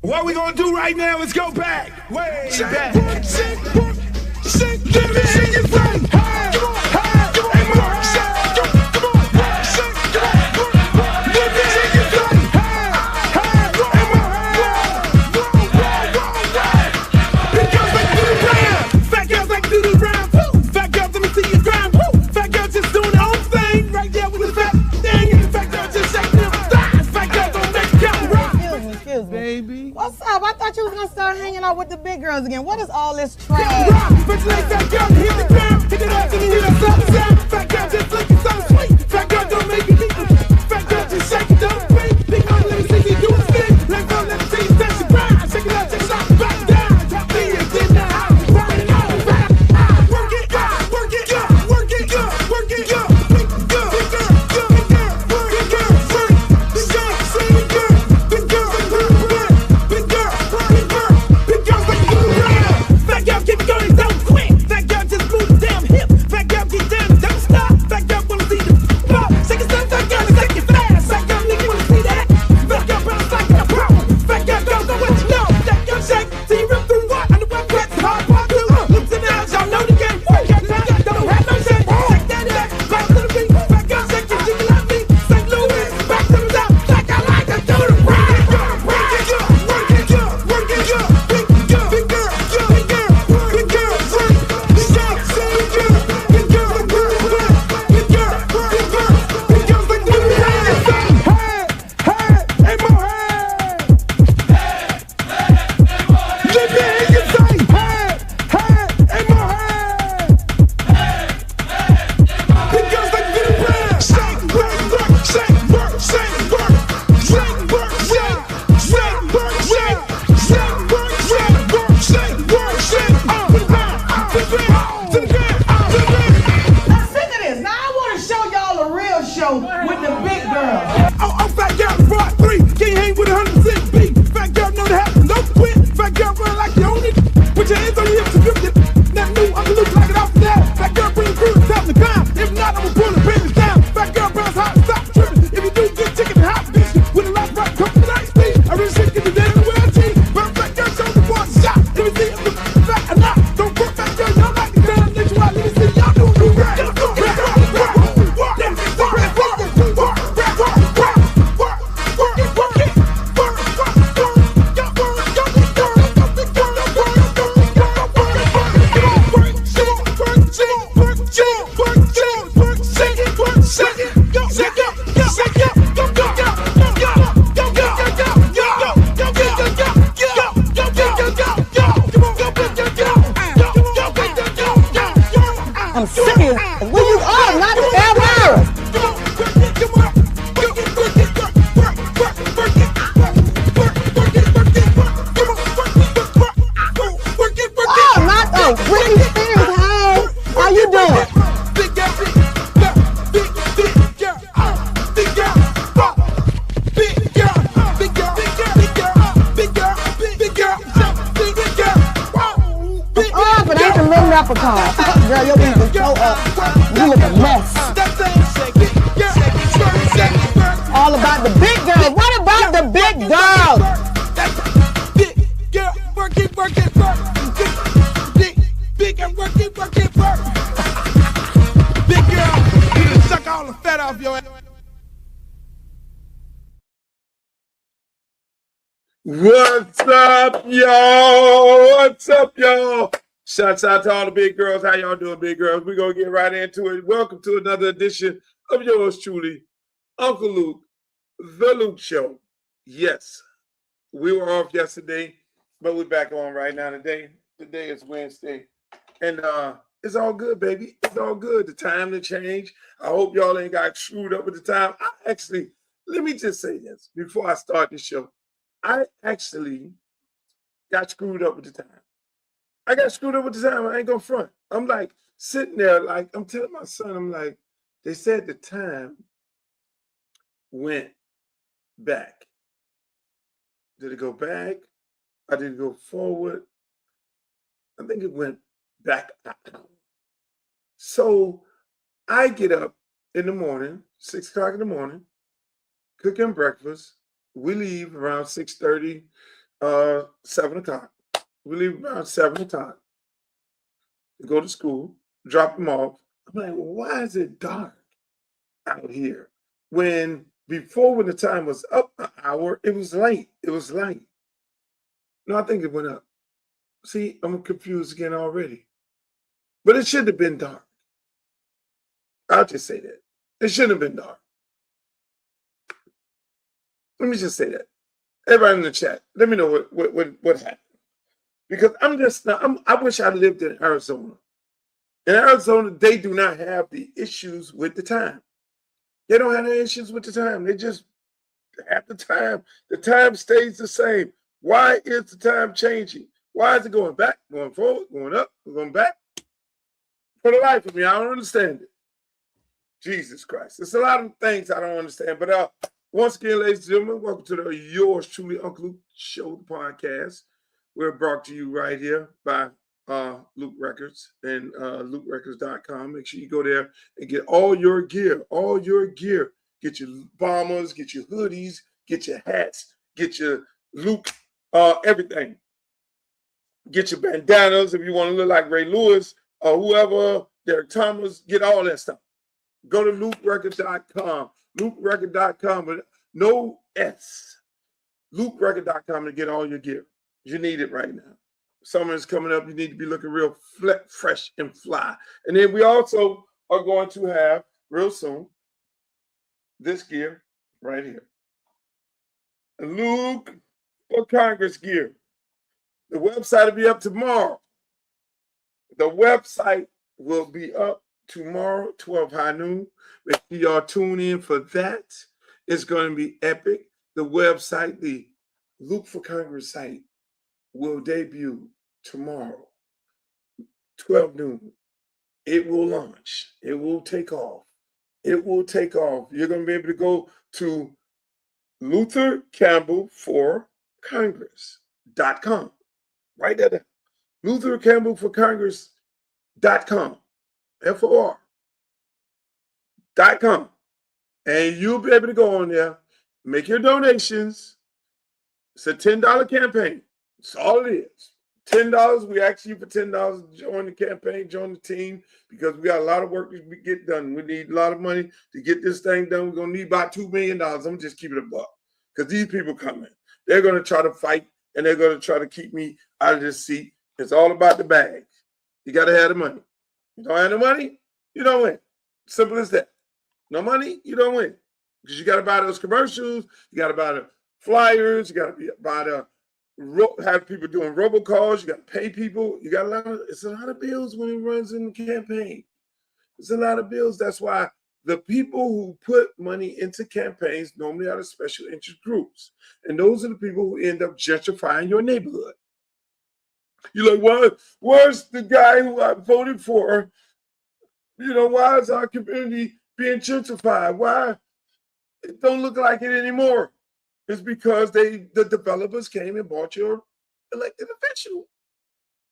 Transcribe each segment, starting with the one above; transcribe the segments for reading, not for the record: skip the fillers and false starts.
What we gonna do right now is go back, way back. Baby. What's up? I thought you was gonna start hanging out with the big girls again. What is all this trash? I'm serious. Where you are, not ever. Oh, not a Britney Spears. Hey, how you doing? Oh, but ain't the little leprechaun. Girl, your wings is so up. You look a mess. All about the big girls. What about the big girls? Big girl, work it, work it, work. Big girl, work it, work it, work. Big girl, you done suck all the fat off your ass. What's up, y'all? What's up, y'all? Shouts out to all the big girls. How y'all doing, big girls? We're going to get right into it. Welcome to another edition of yours truly, Uncle Luke, The Luke Show. Yes, we were off yesterday, but we're back on right now today. Today is Wednesday, and it's all good, baby. It's all good. The time to change. I hope y'all ain't got screwed up with the time. Let me just say this before I start the show. I actually got screwed up with the time. I got screwed up with the time. I ain't gonna front. I'm like sitting there, like I'm telling my son, I'm like, they said the time went back. Did it go back? Or did it go forward? I think it went back. So I get up in the morning, 6 o'clock in the morning, cooking breakfast. We leave around 6:30 7 o'clock. We leave around 7 o'clock to go to school, drop them off. I'm like, well, why is it dark out here? When the time was up an hour, it was late. It was light. No, I think it went up. See, I'm confused again already. But it should have been dark. I'll just say that. It shouldn't have been dark. Let me just say that. Everybody in the chat, let me know what happened. Because I wish I lived in Arizona. In Arizona, they do not have the issues with the time. They don't have any issues with the time. They just have the time. The time stays the same. Why is the time changing? Why is it going back, going forward, going up, going back? For the life of me, I don't understand it. Jesus Christ. There's a lot of things I don't understand. But once again, ladies and gentlemen, welcome to the yours truly, Uncle Luke Show, the podcast. We're brought to you right here by Luke Records and LukeRecords.com. Make sure you go there and get all your gear. Get your bombers, get your hoodies, get your hats, get your Luke, everything. Get your bandanas if you want to look like Ray Lewis or whoever, Derek Thomas, get all that stuff. Go to LukeRecords.com. LukeRecords.com with no S. LukeRecords.com to get all your gear. You need it right now. Summer is coming up. You need to be looking real fresh and fly. And then we also are going to have, real soon, this gear right here. Luke for Congress gear. The website will be up tomorrow. The website will be up tomorrow, 12 high noon. Make sure y'all tune in for that. It's going to be epic. The website, the Luke for Congress site, will debut tomorrow, 12 noon. It will launch. It will take off. It will take off. You're going to be able to go to Luther Campbell for Congress.com. Write that down. Luther Campbell for Congress.com. FOR.com. And you'll be able to go on there, make your donations. It's a $10 campaign. That's all it is. $10. We ask you for $10 to join the campaign, join the team, because we got a lot of work to get done. We need a lot of money to get this thing done. We're going to need about $2 million. I'm going to just keep it a buck because these people coming. They're going to try to fight, and they're going to try to keep me out of this seat. It's all about the bag. You got to have the money. You don't have the money, you don't win. Simple as that. No money, you don't win. Because you got to buy those commercials. You got to buy the flyers. You got to buy the have people doing robocalls. You got to pay people. You got it's a lot of bills when it runs in the campaign. It's a lot of bills. That's why the people who put money into campaigns normally are the special interest groups. And those are the people who end up gentrifying your neighborhood. You're like, where's the guy who I voted for? Why is our community being gentrified? Why? It don't look like it anymore. It's because the developers came and bought your elected official.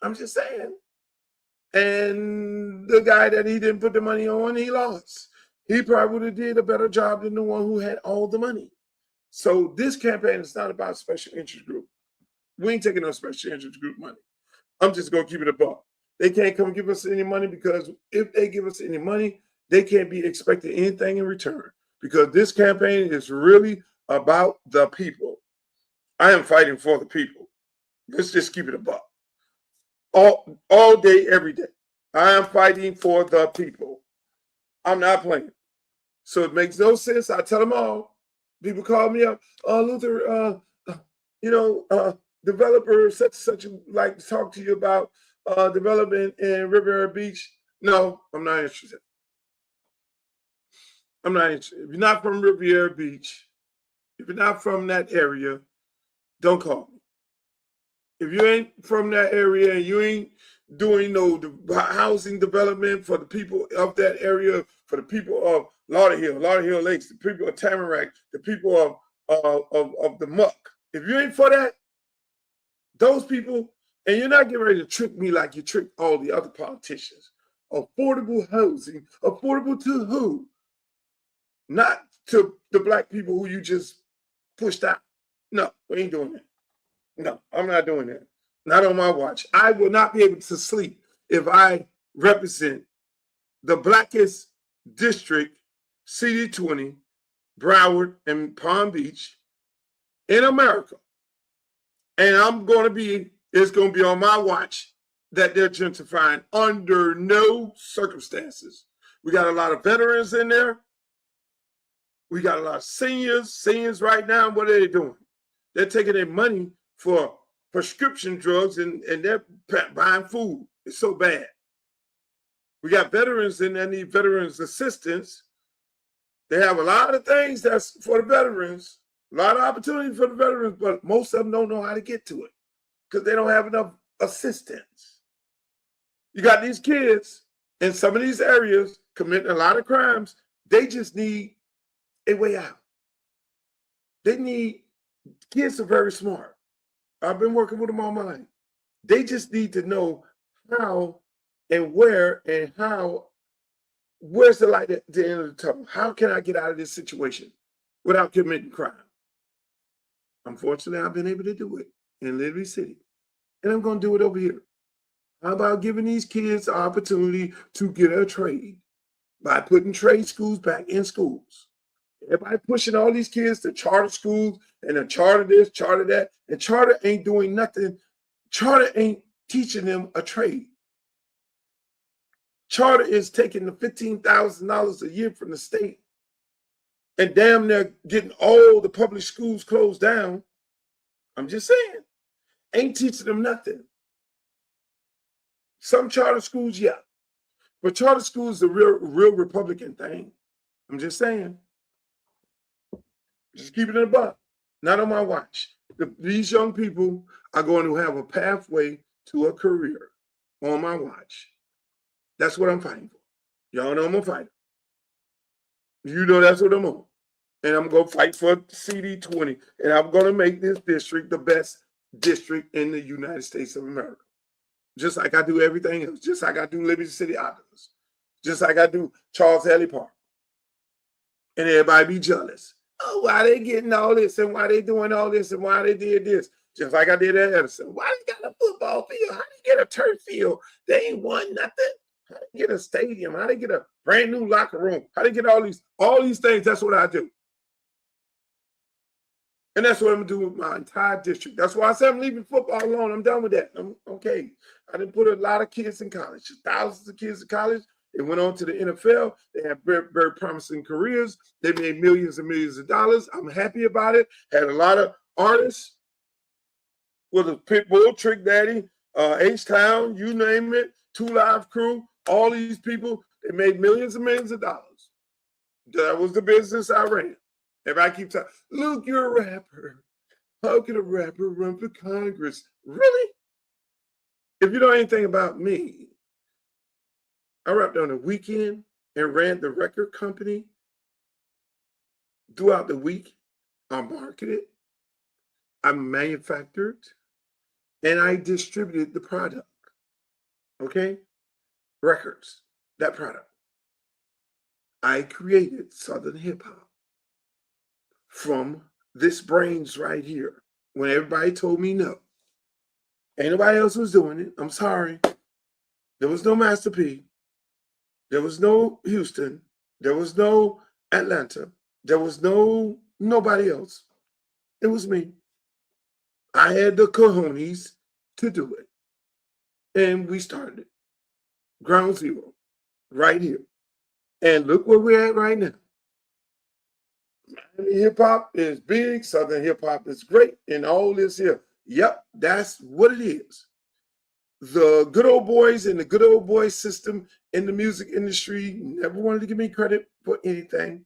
I'm just saying. And the guy that he didn't put the money on, he lost. He probably would have did a better job than the one who had all the money. So this campaign is not about special interest group. We ain't taking no special interest group money. I'm just going to keep it a buck. They can't come give us any money because if they give us any money, they can't be expecting anything in return because this campaign is really about the people. I am fighting for the people. Let's just keep it a buck. All day, every day. I am fighting for the people. I'm not playing. So it makes no sense. I tell them all. People call me up. Luther, developer such like to talk to you about development in Riviera Beach. No, I'm not interested. I'm not interested. If you're not from Riviera Beach, if you're not from that area, don't call me. If you ain't from that area and you ain't doing no housing development for the people of that area, for the people of Lauderhill Lakes, the people of Tamarack, the people of the Muck, if you ain't for that, those people, and you're not getting ready to trick me like you tricked all the other politicians. Affordable housing, affordable to who? Not to the black people who you just pushed out. No, we ain't doing that. No, I'm not doing that. Not on my watch. I will not be able to sleep if I represent the blackest district, CD20, Broward, and Palm Beach in America. And it's going to be on my watch that they're gentrifying under no circumstances. We got a lot of veterans in there. We got a lot of seniors. Seniors right now, what are they doing? They're taking their money for prescription drugs and they're buying food. It's so bad. We got veterans and they need veterans assistance. They have a lot of things that's for the veterans, a lot of opportunity for the veterans, but most of them don't know how to get to it because they don't have enough assistance. You got these kids in some of these areas committing a lot of crimes. They just need a way out. Kids are very smart. I've been working with them all my life. They just need to know how and where and where's the light at the end of the tunnel? How can I get out of this situation without committing crime? Unfortunately, I've been able to do it in Liberty City. And I'm going to do it over here. How about giving these kids the opportunity to get a trade by putting trade schools back in schools? Everybody pushing all these kids to charter schools and a charter this, charter that, and charter ain't doing nothing. Charter ain't teaching them a trade. Charter is taking the $15,000 a year from the state and damn near getting all the public schools closed down. I'm just saying, ain't teaching them nothing. Some charter schools, yeah, but charter schools is a real Republican thing. I'm just saying. Just keep it in a buck. Not on my watch. These young people are going to have a pathway to a career on my watch. That's what I'm fighting for. Y'all know I'm a fighter. You know that's what I'm on. And I'm going to fight for CD20. And I'm going to make this district the best district in the United States of America. Just like I do everything else. Just like I do Liberty City Optimist. Just like I do Charles Haley Park. And everybody be jealous. Oh, why they getting all this and why they doing all this and why they did this? Just like I did at Edison. Why they got a football field? How they get a turf field? They ain't won nothing. How they get a stadium? How they get a brand new locker room? How they get all these things? That's what I do. And that's what I'm doing with my entire district. That's why I said I'm leaving football alone. I'm done with that. I'm okay. I didn't put a lot of kids in college, thousands of kids in college. They went on to the NFL. They have very, very promising careers. They made millions and millions of dollars. I'm happy about it. Had a lot of artists with a Pitbull, Trick Daddy, H-Town, you name it, 2 Live Crew, all these people, they made millions and millions of dollars. That was the business I ran. Everybody keeps saying, look, you're a rapper. How can a rapper run for Congress? Really? If you know anything about me, I rapped on the weekend and ran the record company throughout the week. I marketed, I manufactured, and I distributed the product. Okay? Records, that product. I created Southern hip hop from this brains right here. When everybody told me no, ain't nobody else was doing it. I'm sorry. There was no Master P. There was no Houston. There was no Atlanta. There was nobody else. It was me. I had the cojones to do it. And we started it. Ground zero. Right here. And look where we're at right now. Hip hop is big. Southern hip hop is great. And all this here. Yep, that's what it is. The good old boys and the good old boy system in the music industry never wanted to give me credit for anything,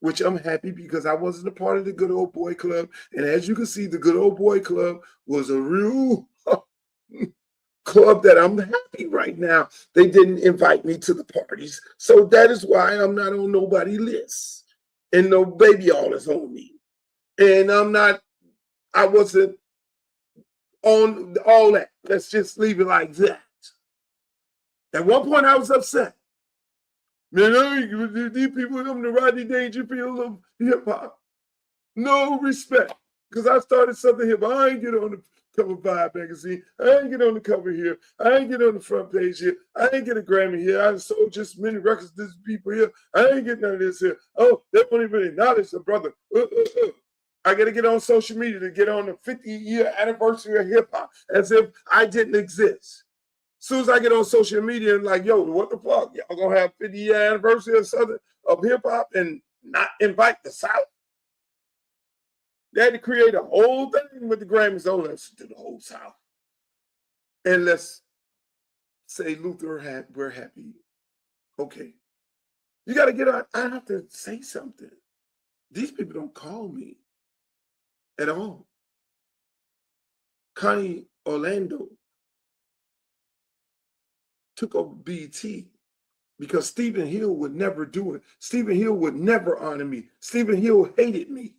which I'm happy because I wasn't a part of the good old boy club. And as you can see, the good old boy club was a real club that I'm happy right now. They didn't invite me to the parties. So that is why I'm not on nobody's list. And no baby all is on me. And I wasn't on all that. Let's just leave it like that. At one point, I was upset. Man, these people come to Rodney Dangerfield of hip hop. No respect. Because I started something here, but I ain't get on the cover of Vibe magazine. I ain't get on the cover here. I ain't get on the front page here. I ain't get a Grammy here. I sold just many records to these people here. I ain't get none of this here. Oh, they won't even acknowledge the brother. I got to get on social media to get on the 50-year anniversary of hip hop as if I didn't exist. As soon as I get on social media and like, yo, what the fuck? Y'all gonna have 50-year anniversary or something of hip hop and not invite the South? They had to create a whole thing with the Grammys. Oh, let's do the whole South. And let's say Luther, we're happy. Okay. You got to get on. I have to say something. These people don't call me at all. Connie Orlando took over BT because Stephen Hill would never do it. Stephen Hill would never honor me. Stephen Hill hated me,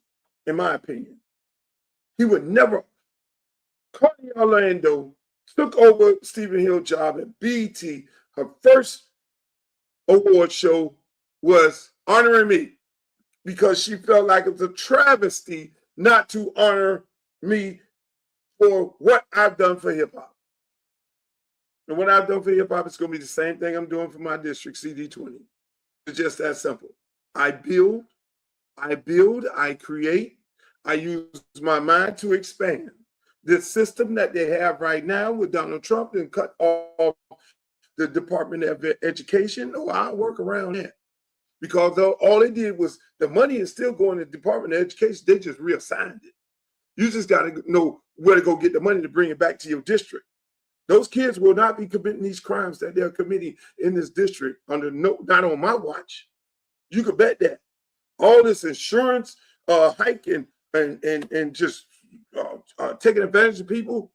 in my opinion. He would never. Connie Orlando took over Stephen Hill's job at BT. Her first award show was honoring me because she felt like it was a travesty not to honor me for what I've done for hip hop. And what I've done for hip hop is going to be the same thing I'm doing for my district, CD20. It's just that simple. I build, I create, I use my mind to expand. This system that they have right now with Donald Trump and cut off the Department of Education, I'll work around that. Because all they did was, the money is still going to the Department of Education, they just reassigned it. You just got to know where to go get the money to bring it back to your district. Those kids will not be committing these crimes that they're committing in this district not on my watch. You could bet that. All this insurance hike and just taking advantage of people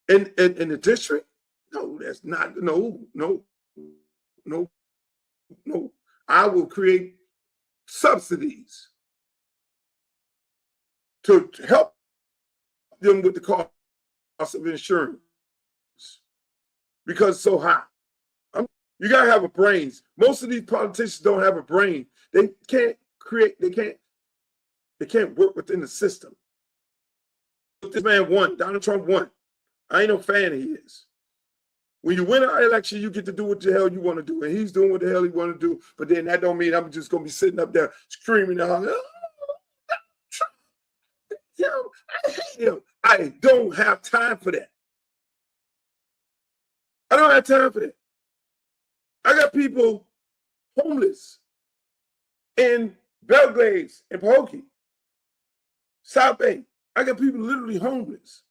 in the district. No, that's not. No. I will create subsidies to help them with the cost of insurance because it's so high. You gotta have a brain. Most of these politicians don't have a brain. They can't create. They can't work within the system. This man won. Donald Trump won. I ain't no fan of his. When you win an election, you get to do what the hell you want to do. And he's doing what the hell he want to do. But then that don't mean I'm just going to be sitting up there screaming out, oh, Trump. I hate him. I don't have time for that. I don't have time for that. I got people homeless in Belgrade and Pahokee, South Bay. I got people literally homeless,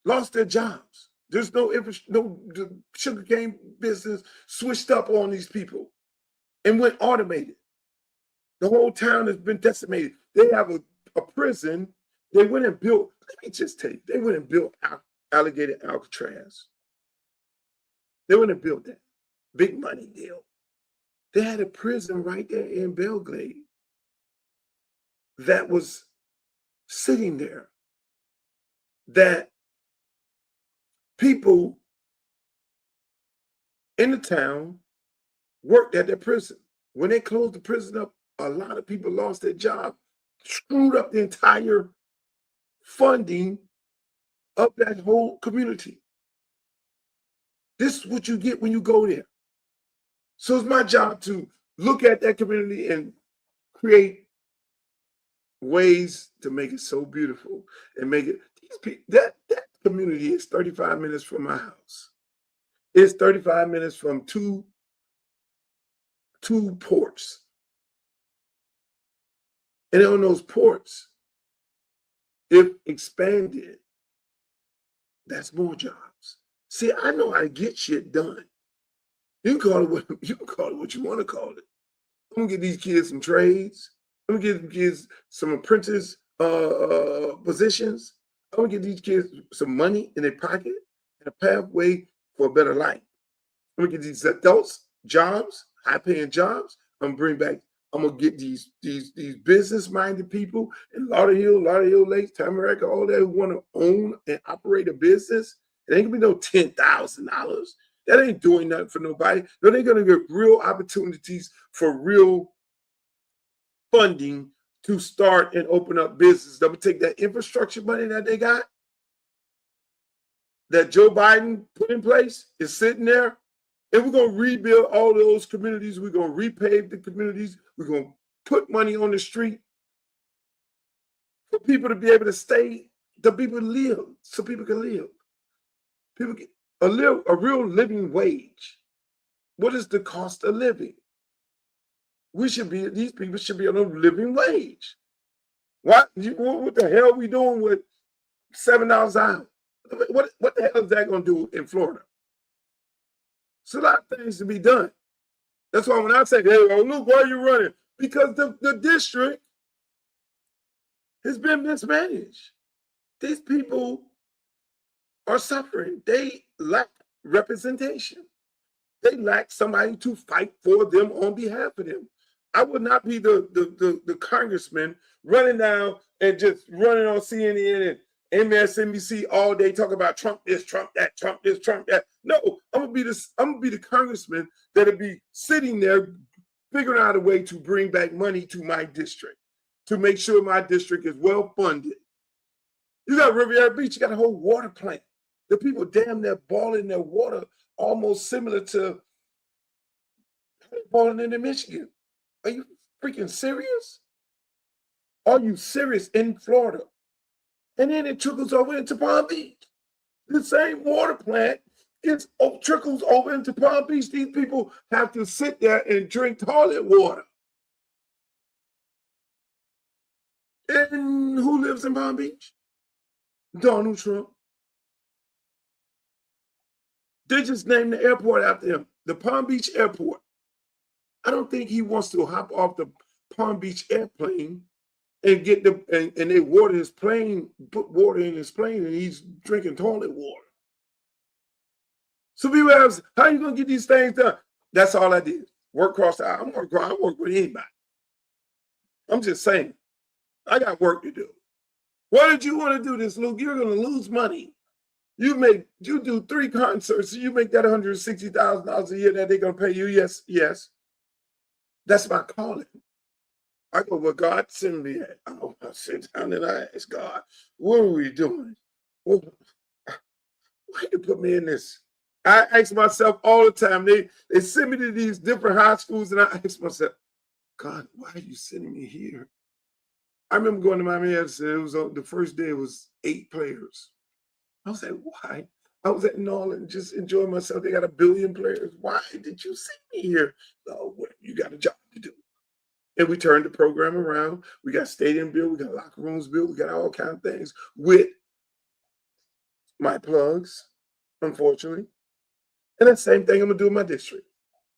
lost their jobs. There's no the sugarcane business switched up on these people and went automated. The whole town has been decimated. They have a prison. They went and built, let me just tell you, they went and built Alligator Alcatraz. They went and built that. Big money deal. They had a prison right there in Belgrade that was sitting there that people in the town worked at their prison. When they closed the prison up, a lot of people lost their job, screwed up the entire funding of that whole community. This is what you get when you go there. So it's my job to look at that community and create ways to make it so beautiful and make it, that community is 35 minutes from my house. It's 35 minutes from two ports. And on those ports, if expanded, that's more jobs. See, I know how to get shit done. You can call it what you want to call it. I'm gonna get these kids some trades. I'm gonna give them kids some apprentice positions. I'm gonna give these kids some money in their pocket and a pathway for a better life. I'm gonna get these adults jobs, high-paying jobs. I'm gonna get these business-minded people in Lauderhill Lakes, Tamarack, all that who want to own and operate a business. It ain't gonna be no $10,000. That ain't doing nothing for nobody. No, they're gonna get real opportunities for real funding to start and open up business. They'll take that infrastructure money that they got, that Joe Biden put in place, is sitting there, and we're going to rebuild all those communities. We're going to repave the communities. We're going to put money on the street for people to be able to stay, the people live, so people can live. People get a real living wage. What is the cost of living? These people should be on a living wage. What the hell are we doing with $7 an hour? What the hell is that going to do in Florida? It's a lot of things to be done. That's why when I say, hey, Luke, why are you running? Because the district has been mismanaged. These people are suffering. They lack representation. They lack somebody to fight for them on behalf of them. I would not be the congressman running down and just running on CNN and MSNBC all day talking about Trump this, Trump that, Trump this, Trump that. No, I'm gonna be the congressman that'll be sitting there figuring out a way to bring back money to my district, to make sure my district is well funded. You got Riviera Beach, you got a whole water plant. The people damn near boiling their water almost similar to boiling in Michigan. Are you freaking serious? Are you serious in Florida? And then it trickles over into Palm Beach. The same water plant trickles over into Palm Beach. These people have to sit there and drink toilet water. And who lives in Palm Beach? Donald Trump. They just named the airport after him, the Palm Beach Airport. I don't think he wants to hop off the Palm Beach airplane and get and they water his plane, put water in his plane, and he's drinking toilet water. So people ask, how are you gonna get these things done? That's all I did. Work across the aisle. I work with anybody. I'm just saying, I got work to do. Why did you want to do this, Luke? You're gonna lose money. You do 3 concerts, you make that $160,000 a year that they're gonna pay you. Yes. That's my calling. I go where God sent me at. I sit down and I ask God, what are we doing? Why you put me in this? I ask myself all the time. They send me to these different high schools, and I ask myself, God, why are you sending me here? I remember going to Miami. It was the first day. It was 8 players. I was like, why? I was at Norland just enjoying myself. They got 1 billion players. Why did you send me here? Oh, well, you got a job to do. And we turned the program around. We got stadium built. We got locker rooms built. We got all kinds of things with my plugs, unfortunately. And that same thing I'm going to do in my district.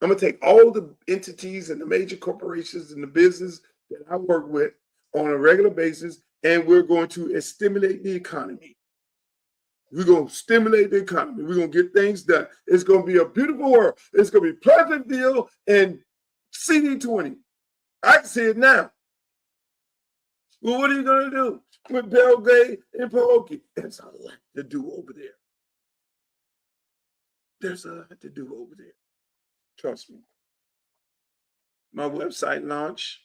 I'm going to take all the entities and the major corporations and the business that I work with on a regular basis, and we're going to stimulate the economy. We're going to stimulate the economy. We're going to get things done. It's going to be a beautiful world. It's going to be Pleasantville and CD20. I can see it now. Well, what are you going to do with Belgrade and Pahokee? There's a lot to do over there. There's a lot to do over there. Trust me. My website launch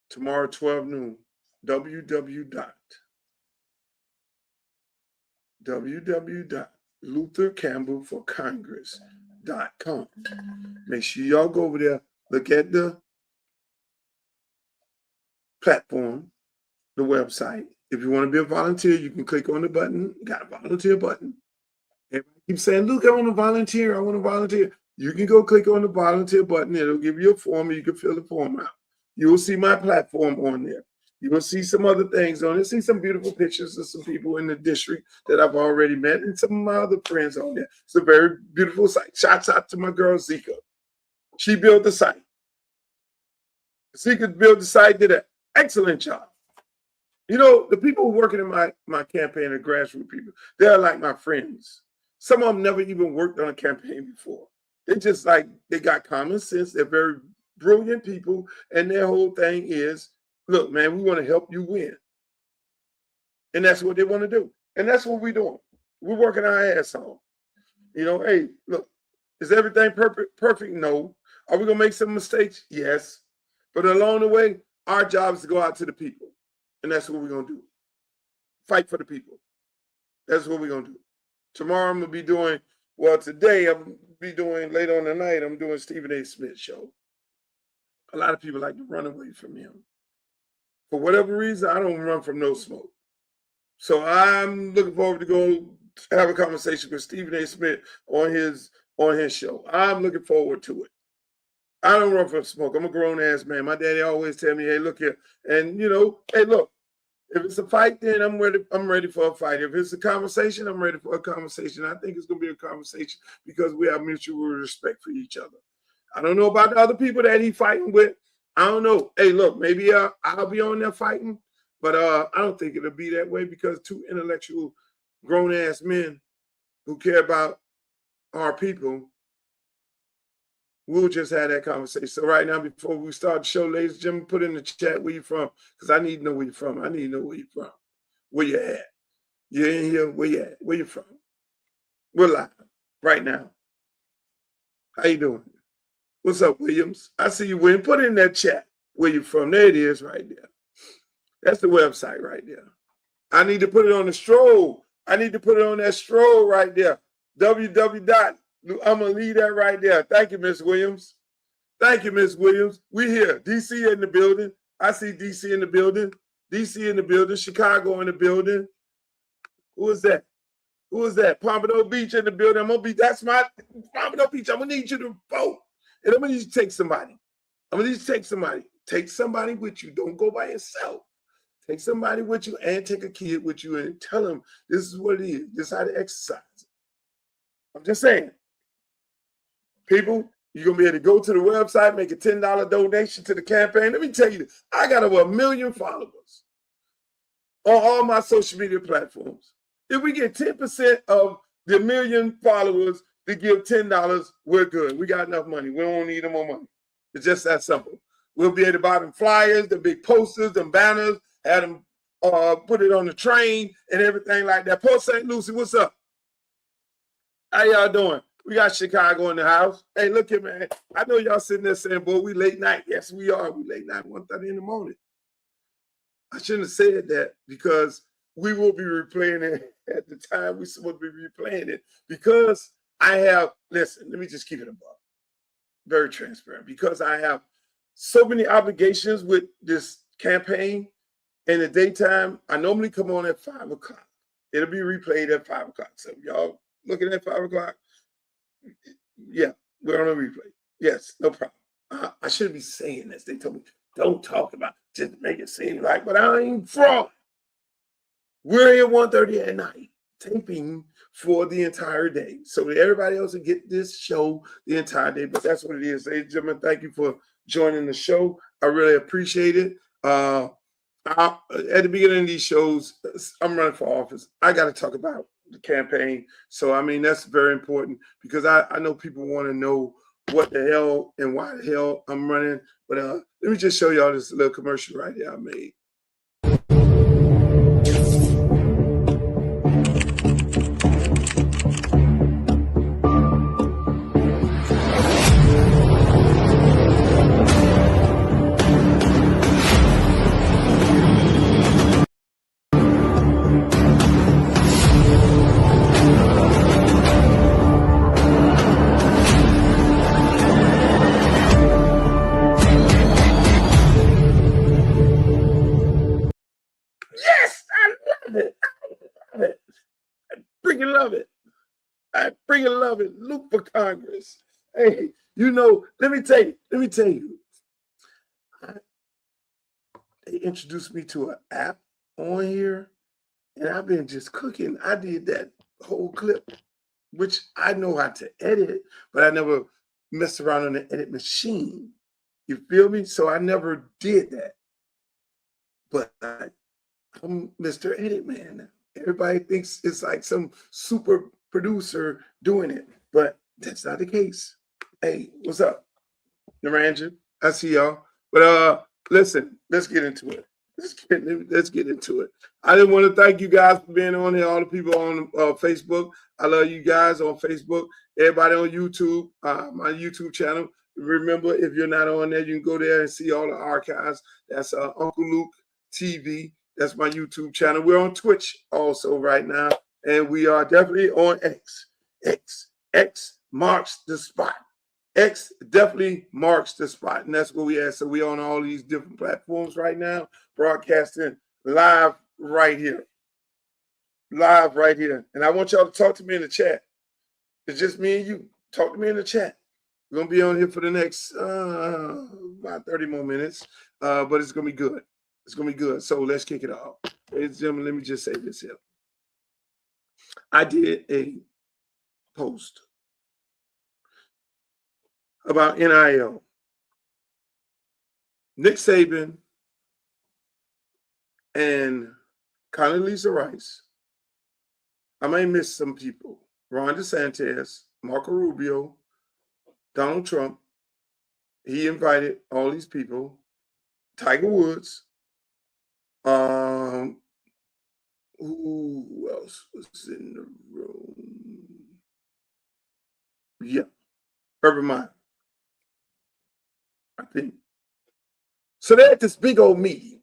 tomorrow, 12 noon. www.luthercampbellforcongress.com. Make sure y'all go over there, look at the platform, the website. If you want to be a volunteer, you can click on the button. You got a volunteer button. Everybody keeps saying, Luke, I want to volunteer. I want to volunteer. You can go click on the volunteer button. It'll give you a form, and you can fill the form out. You will see my platform on there. You will see some other things on it. See some beautiful pictures of some people in the district that I've already met and some of my other friends on there. It's a very beautiful site. Shouts out to my girl, Zika. She built the site. Zika built the site, did an excellent job. You know, the people working in my campaign are grassroots people. They're like my friends. Some of them never even worked on a campaign before. They just they got common sense. They're very brilliant people. And their whole thing is, look, man, we want to help you win. And that's what they want to do. And that's what we're doing. We're working our ass off. You know, hey, look, is everything perfect? No. Are we going to make some mistakes? Yes. But along the way, our job is to go out to the people. And that's what we're going to do. Fight for the people. That's what we're going to do. Tomorrow I'm going to be doing, well, today I'm going to be doing, later on tonight, I'm doing Stephen A. Smith's show. A lot of people like to run away from him. For whatever reason, I don't run from no smoke. So I'm looking forward to go have a conversation with Stephen A. Smith on his show. I'm looking forward to it. I don't run from smoke. I'm a grown-ass man. My daddy always tell me, hey, look here. And, hey, look, if it's a fight, then I'm ready for a fight. If it's a conversation, I'm ready for a conversation. I think it's going to be a conversation because we have mutual respect for each other. I don't know about the other people that he's fighting with. I don't know. Hey, look, maybe I'll be on there fighting, but I don't think it'll be that way because two intellectual grown-ass men who care about our people, we'll just have that conversation. So right now, before we start the show, ladies and gentlemen, put in the chat where you from, because I need to know where you're from. I need to know where you're from. Where you at? You're in here. Where you at? Where you from? We're live right now. How you doing? What's up, Williams? I see you, William. Put in that chat where you from. There it is right there. That's the website right there. I need to put it on the stroll. I need to put it on that stroll right there. www. I'm going to leave that right there. Thank you, Miss Williams. Thank you, Miss Williams. We here. DC in the building. I see DC in the building. DC in the building. Chicago in the building. Who is that? Who is that? Pompano Beach in the building. I'm going to be, that's my Pompano Beach. I'm going to need you to vote. And I'm going to need you to take somebody. I'm going to need you to take somebody. Take somebody with you. Don't go by yourself. Take somebody with you and take a kid with you and tell them this is what it is. This is how to exercise. I'm just saying. People, you're going to be able to go to the website, make a $10 donation to the campaign. Let me tell you, I got over 1 million followers on all my social media platforms. If we get 10% of the 1 million followers to give $10, we're good. We got enough money. We don't need no more money. It's just that simple. We'll be able to buy them flyers, the big posters, them banners, have them put it on the train and everything like that. Port St. Lucie, what's up? How y'all doing? We got Chicago in the house. Hey, look here, man. I know y'all sitting there saying, boy, we late night. Yes, we are. We late night, 1:30 in the morning. I shouldn't have said that because we will be replaying it at the time we're supposed to be replaying it because I have, listen, let me just keep it above. Very transparent. Because I have so many obligations with this campaign in the daytime, I normally come on at 5 o'clock. It'll be replayed at 5 o'clock. So y'all looking at 5 o'clock? Yeah, we're on a replay. Yes, no problem. I shouldn't be saying this. They told me, don't talk about it. Just make it seem like, but I ain't fraud. We're here 1:30 at night, taping for the entire day. So that everybody else will get this show the entire day. But that's what it is. Ladies and gentlemen, thank you for joining the show. I really appreciate it. At the beginning of these shows, I'm running for office. I got to talk about the campaign. So, I mean, that's very important because I know people want to know what the hell and why the hell I'm running. But let me just show y'all this little commercial right here I made. Love it. Look for Congress. Hey, let me tell you. They introduced me to an app on here, and I've been just cooking. I did that whole clip, which I know how to edit, but I never messed around on the edit machine. You feel me? So I never did that. But I'm Mr. Edit Man now. Everybody thinks it's like some super producer doing it, but that's not the case. Hey, what's up, Naranja? I see y'all. But listen, let's get into it. Let's get into it. I didn't want to thank you guys for being on here. All the people on Facebook. I love you guys on Facebook. Everybody on YouTube, my YouTube channel. remember, if you're not on there, you can go there and see all the archives. That's Uncle Luke TV. That's my YouTube channel. We're on Twitch also right now, and we are definitely on X. X marks the spot. X definitely marks the spot, and that's where we at. So we're on all these different platforms right now, broadcasting live right here. Live right here. And I want y'all to talk to me in the chat. It's just me and you. Talk to me in the chat. We're going to be on here for the next about 30 more minutes, but it's going to be good. It's going to be good. So let's kick it off. Ladies and gentlemen, let me just say this here. I did a post about NIL. Nick Saban and Condoleezza Rice. I may miss some people. Ron DeSantis, Marco Rubio, Donald Trump. He invited all these people. Tiger Woods. Who else was in the room? Yeah. Urban Meyer, I think. So they had this big old meeting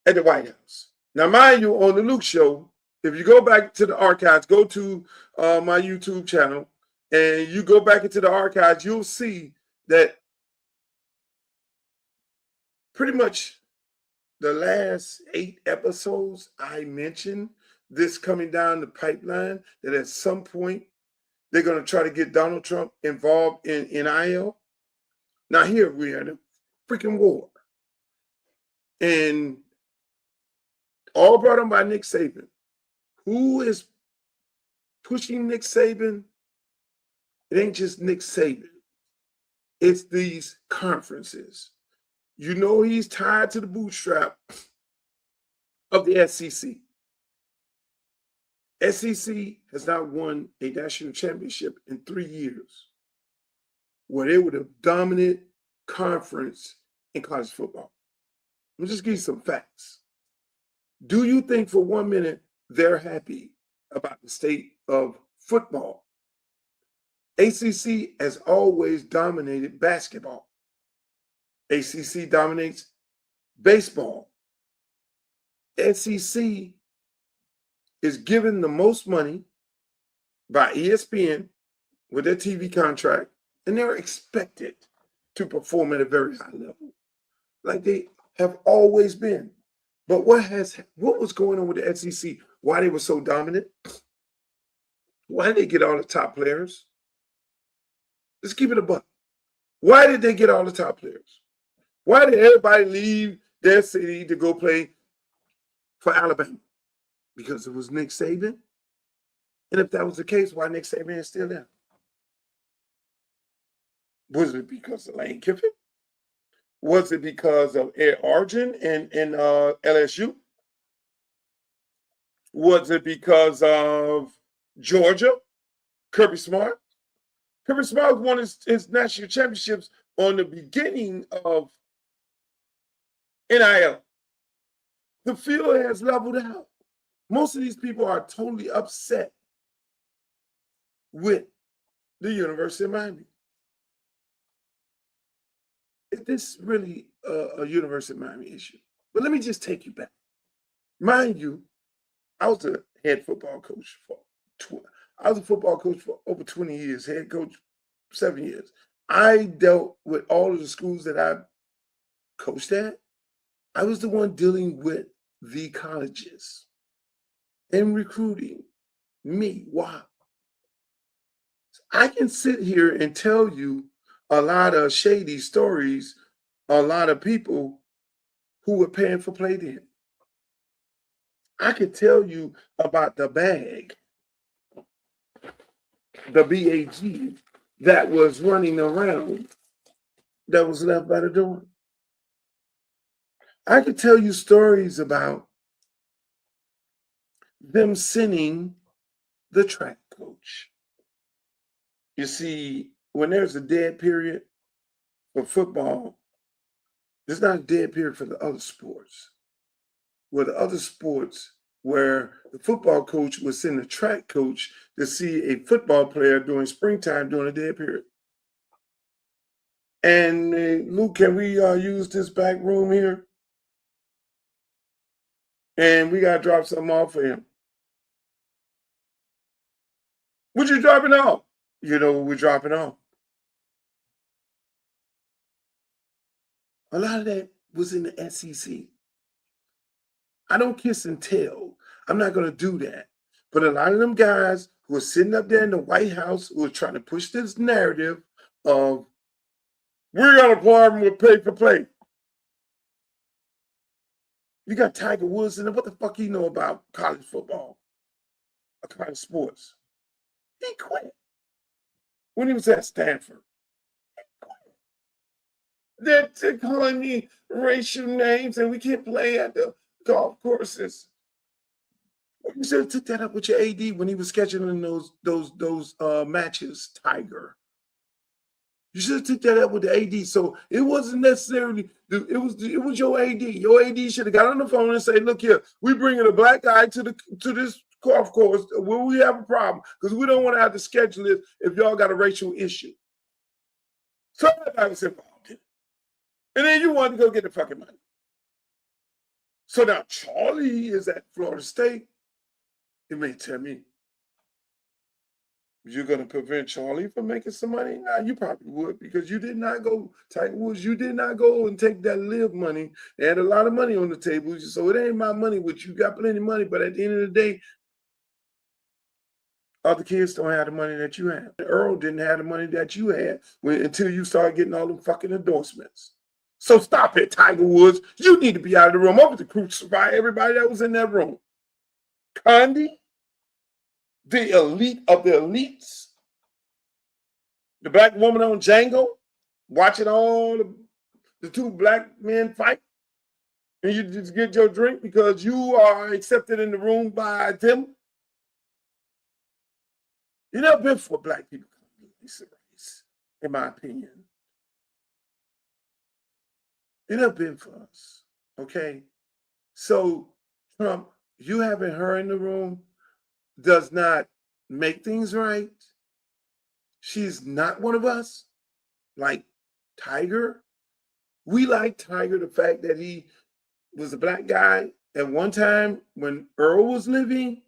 at the White House. Now, mind you, on the Luke Show, if you go back to the archives, go to my YouTube channel, and you go back into the archives, you'll see that pretty much the last 8 episodes I mentioned this coming down the pipeline, that at some point they're going to try to get Donald Trump involved in NIL. Now here we are in a freaking war. And all brought on by Nick Saban. Who is pushing Nick Saban? It ain't just Nick Saban. It's these conferences. You know he's tied to the bootstrap of the SEC. SEC has not won a national championship in 3 years, where they were the dominant conference in college football. Let me just give you some facts. Do you think for 1 minute they're happy about the state of football? ACC has always dominated basketball. ACC dominates baseball. SEC is given the most money by ESPN with their TV contract, and they're expected to perform at a very high level, like they have always been. But what was going on with the SEC? Why they were so dominant? Why did they get all the top players? Let's keep it a buck. Why did they get all the top players? Why did everybody leave their city to go play for Alabama? Because it was Nick Saban? And if that was the case, why Nick Saban is still there? Was it because of Lane Kiffin? Was it because of Ed Arjun and LSU? Was it because of Georgia? Kirby Smart? Kirby Smart won his national championships on the beginning of NIL. The field has leveled out. Most of these people are totally upset with the University of Miami. Is this really a University of Miami issue? But let me just take you back. Mind you, I was a head football coach for over 20 years, head coach 7 years. I dealt with all of the schools that I coached at. I was the one dealing with the colleges and recruiting. Me, wow. I can sit here and tell you a lot of shady stories, a lot of people who were paying for play then. I could tell you about the bag, the BAG, that was running around, that was left by the door. I could tell you stories about them sending the track coach. You see, when there's a dead period for football, there's not a dead period for the other sports. Where the other sports, where the football coach would send a track coach to see a football player during springtime during a dead period. And Luke, can we use this back room here? And we got to drop something off for him. What you dropping off? You know what we're dropping off. A lot of that was in the SEC. I don't kiss and tell. I'm not going to do that. But a lot of them guys who are sitting up there in the White House who are trying to push this narrative of we're going to problem with pay for play. You got Tiger Woods in there. What the fuck he know about college football or college sports? He quit when he was at Stanford. They're calling me racial names and we can't play at the golf courses. You should have took that up with your AD when he was scheduling those matches, Tiger. You should have took that up with the AD. So it wasn't necessarily it was your AD. Your AD should have got on the phone and say, "Look here, we bringing a black guy to this golf course where we have a problem because we don't want to have to schedule it if y'all got a racial issue." So everybody was involved in it. And then you wanted to go get the fucking money. So now Charlie is at Florida State. You may tell me, you're going to prevent Charlie from making some money? Nah, you probably would because you did not go, Tiger Woods, you did not go and take that live money. They had a lot of money on the table. So it ain't my money, which you got plenty of money. But at the end of the day, other kids don't have the money that you have. Earl didn't have the money that you had until you started getting all them fucking endorsements. So stop it, Tiger Woods. You need to be out of the room. I'm going to crucify everybody that was in that room. Condi, the elite of the elites, the black woman on Django, watching all the two black men fight, and you just get your drink because you are accepted in the room by them. You never been for black people, in my opinion. You never been for us, okay? So, Trump, you having her in the room does not make things right. She's not one of us, like Tiger. We like Tiger, the fact that he was a black guy at one time when Earl was living,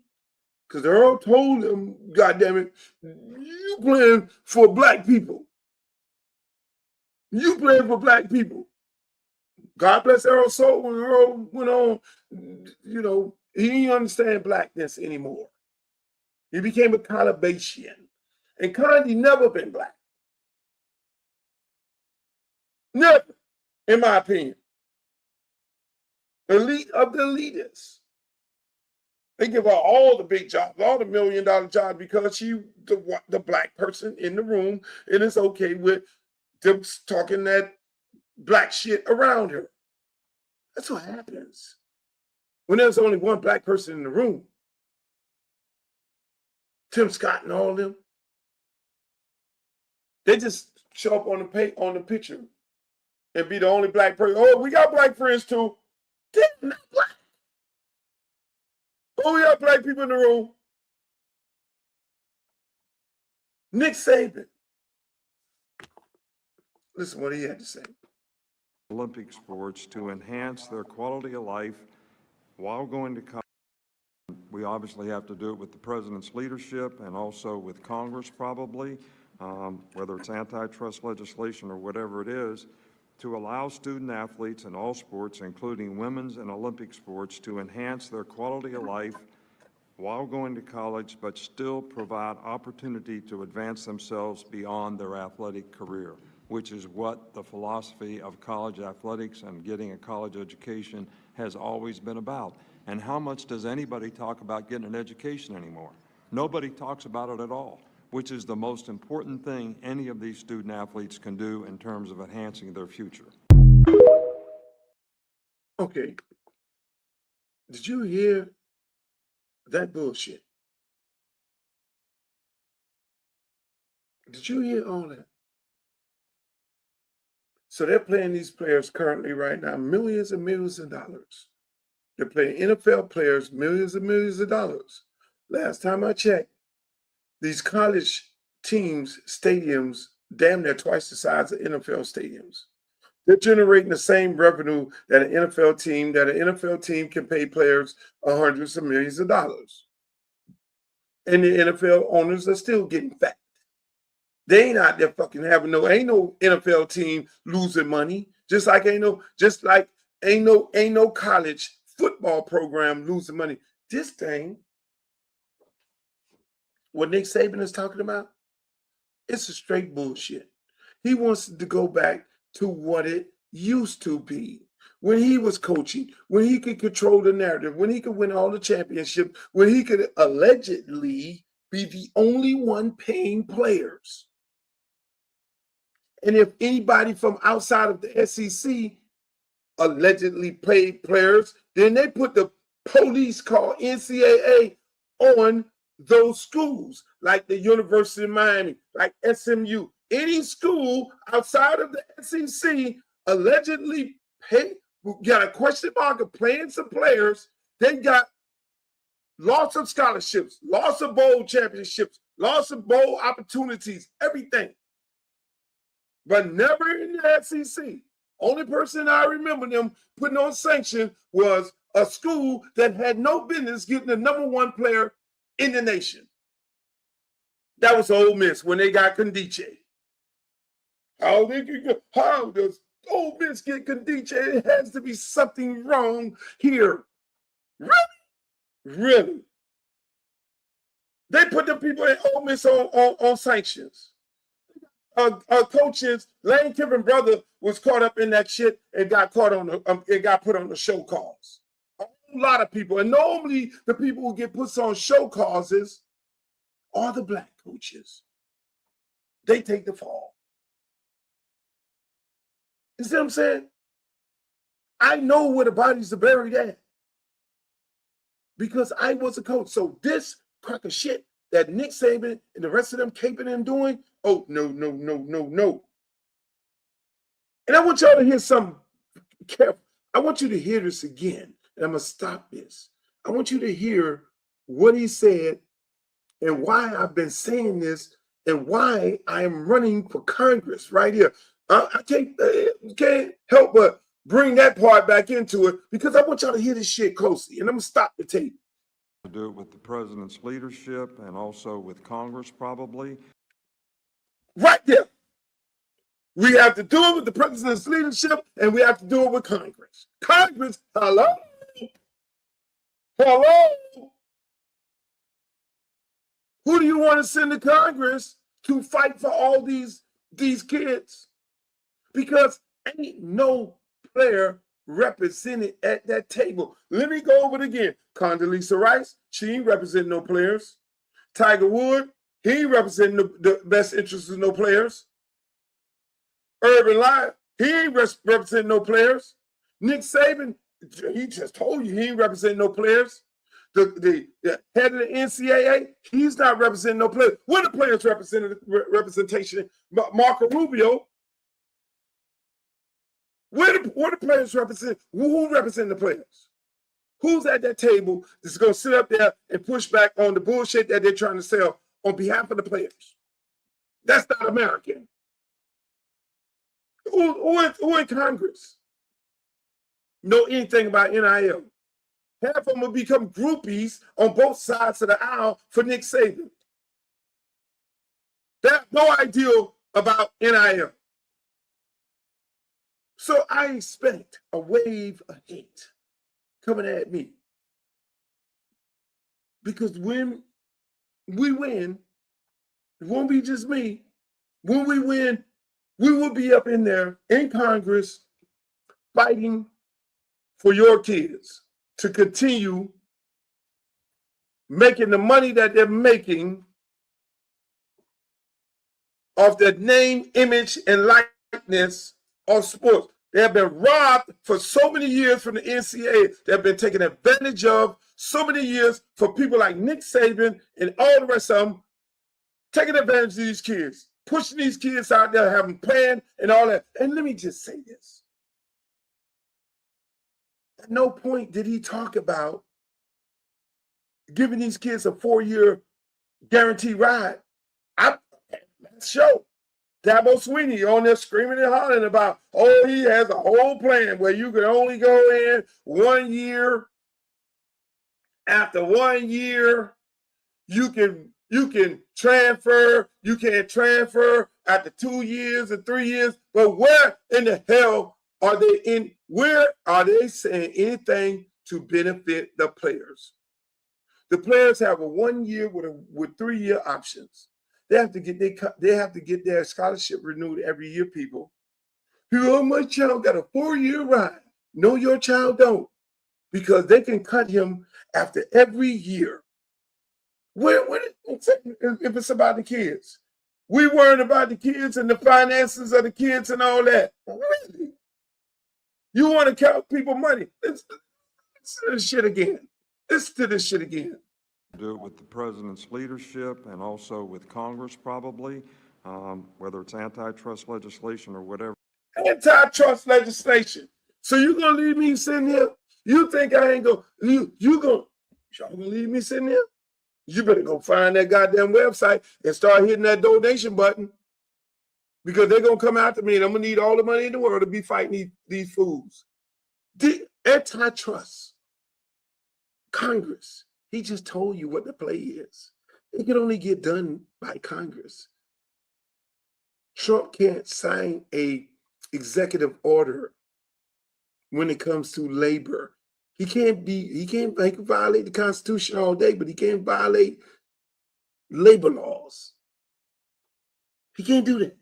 because Earl told him, goddamn it, you playing for black people. You playing for black people. God bless Earl's soul. When Earl went on, you know, he didn't understand blackness anymore. He became a Calabasian. And Condi never been black. Never, in my opinion. Elite of the elitists. They give her all the big jobs, all the $1 million jobs because she the black person in the room, and it's okay with them talking that black shit around her. That's what happens when there's only one black person in the room. Tim Scott and all of them, they just show up on the picture and be the only black person. Oh, we got black friends too. They're not black. Oh, we got black people in the room. Nick Saban. Listen what he had to say. Olympic sports to enhance their quality of life while going to college. We obviously have to do it with the president's leadership and also with Congress probably, whether it's antitrust legislation or whatever it is, to allow student athletes in all sports, including women's and Olympic sports, to enhance their quality of life while going to college, but still provide opportunity to advance themselves beyond their athletic career, which is what the philosophy of college athletics and getting a college education has always been about. And how much does anybody talk about getting an education anymore? Nobody talks about it at all, which is the most important thing any of these student athletes can do in terms of enhancing their future. Okay. Did you hear that bullshit? Did you hear all that? So they're playing these players currently right now millions and millions of dollars. They're playing NFL players millions and millions of dollars. Last time I checked, these college teams, stadiums damn near twice the size of NFL stadiums. They're generating the same revenue that an NFL team can pay players hundreds of millions of dollars. And the NFL owners are still getting fat. They ain't out there fucking having ain't no NFL team losing money. Just like ain't no college football program losing money. This thing, what Nick Saban is talking about, it's a straight bullshit. He wants to go back to what it used to be when he was coaching, when he could control the narrative, when he could win all the championships, when he could allegedly be the only one paying players. And if anybody from outside of the SEC allegedly paid players, then they put the police called NCAA on those schools, like the University of Miami, like SMU. Any school outside of the SEC allegedly got a question mark of playing some players. They got lots of scholarships, lots of bowl championships, lots of bowl opportunities, everything. But never in the SEC. Only person I remember them putting on sanction was a school that had no business getting the number one player in the nation. That was Ole Miss when they got Condoleezza. How does Ole Miss get Condoleezza? It has to be something wrong here. Really? Really? They put the people in Ole Miss on sanctions. Coaches, Lane Kiffin's brother was caught up in that shit and got caught on it got put on the show cause. A whole lot of people, and normally the people who get put on show causes are the black coaches. They take the fall. You see what I'm saying? I know where the bodies are buried at because I was a coach. So this crack of shit that Nick Saban and the rest of them caping and doing, oh, no. And I want y'all to hear something careful. I want you to hear this again, and I'm going to stop this. I want you to hear what he said and why I've been saying this and why I am running for Congress right here. I can't help but bring that part back into it because I want y'all to hear this shit closely, and I'm going to stop the tape. To do it with the president's leadership and also with Congress, probably. Right there. We have to do it with the president's leadership, and we have to do it with Congress. Congress, hello? Who do you want to send to Congress to fight for all these kids? Because ain't no player represented at that table. Let me go over it again. Condoleezza Rice, she ain't representing no players. Tiger Wood, he ain't representing the best interests of no players. Urban Meyer, he ain't representing no players. Nick Saban, he just told you he ain't representing no players. The head of the NCAA, he's not representing no players. What are the players representation? Marco Rubio. What the players represent? Who represent the players? Who's at that table that's going to sit up there and push back on the bullshit that they're trying to sell on behalf of the players? That's not American. Who in Congress know anything about NIL? Half of them will become groupies on both sides of the aisle for Nick Saban. They have no idea about NIL. So I expect a wave of hate coming at me. Because when we win, it won't be just me. When we win, we will be up in there in Congress fighting for your kids to continue making the money that they're making off the name, image, and likeness of sports. They have been robbed for so many years from the NCAA. They have been taken advantage of so many years for people like Nick Saban and all the rest of them, taking advantage of these kids, pushing these kids out there, having planned and all that. And let me just say this. At no point did he talk about giving these kids a 4-year guaranteed ride. Show. Dabo Sweeney on there screaming and hollering about, oh, he has a whole plan where you can only go in 1 year. After 1 year, you can transfer. You can't transfer after 2 years and 3 years. But where in the hell are they in? Where are they saying anything to benefit the players? The players have a 1 year with 3 year options. They have to get their scholarship renewed every year, people. Oh, my child got a 4-year ride. No, your child don't. Because they can cut him after every year. If it's about the kids? We worried about the kids and the finances of the kids and all that. Really? You want to count people money? Listen to this shit again. Listen to this shit again. Do it with the president's leadership and also with Congress probably, whether it's antitrust legislation or whatever. Antitrust legislation. So you gonna leave me sitting here? You think I ain't gonna, y'all gonna leave me sitting here? You better go find that goddamn website and start hitting that donation button, because they're gonna come after me and I'm gonna need all the money in the world to be fighting these fools. The antitrust, Congress, he just told you what the play is. It can only get done by Congress. Trump can't sign a executive order when it comes to labor. He can violate the Constitution all day, but he can't violate labor laws. He can't do that.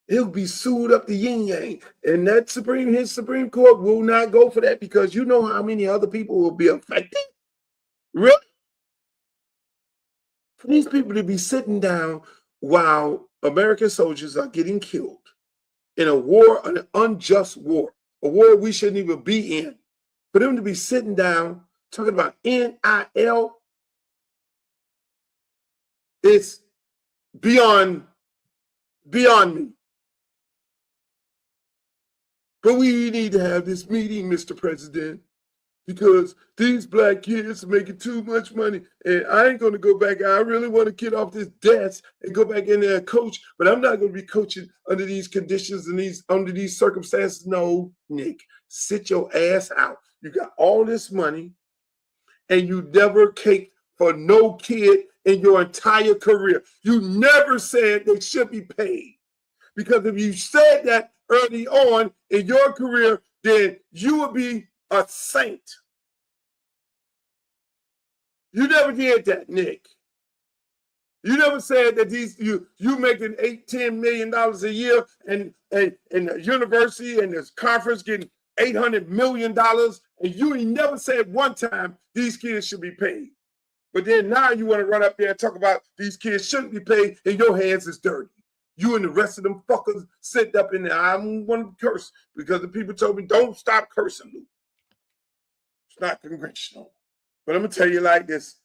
He'll be sued up the yin yang, and his Supreme Court will not go for that, because you know how many other people will be affected. Really? For these people to be sitting down while American soldiers are getting killed in a war, an unjust war, a war we shouldn't even be in, for them to be sitting down talking about NIL, it's beyond me. But we need to have this meeting, Mr. President, because these black kids are making too much money, and I ain't going to go back. I really want to get off this desk and go back in there and coach, but I'm not going to be coaching under these conditions and under these circumstances. No, Nick, sit your ass out. You got all this money, and you never caked for no kid in your entire career. You never said they should be paid, because if you said that early on in your career, then you would be a saint. You never did that, Nick. You never said that you making $8-10 million a year, and the university and this conference getting $800 million, and you ain't never said one time these kids should be paid. But then now you want to run up there and talk about these kids shouldn't be paid, and your hands is dirty. You and the rest of them fuckers sitting up in there. I don't want to curse, because the people told me don't stop cursing, Luke. It's not congressional. But I'm going to tell you like this.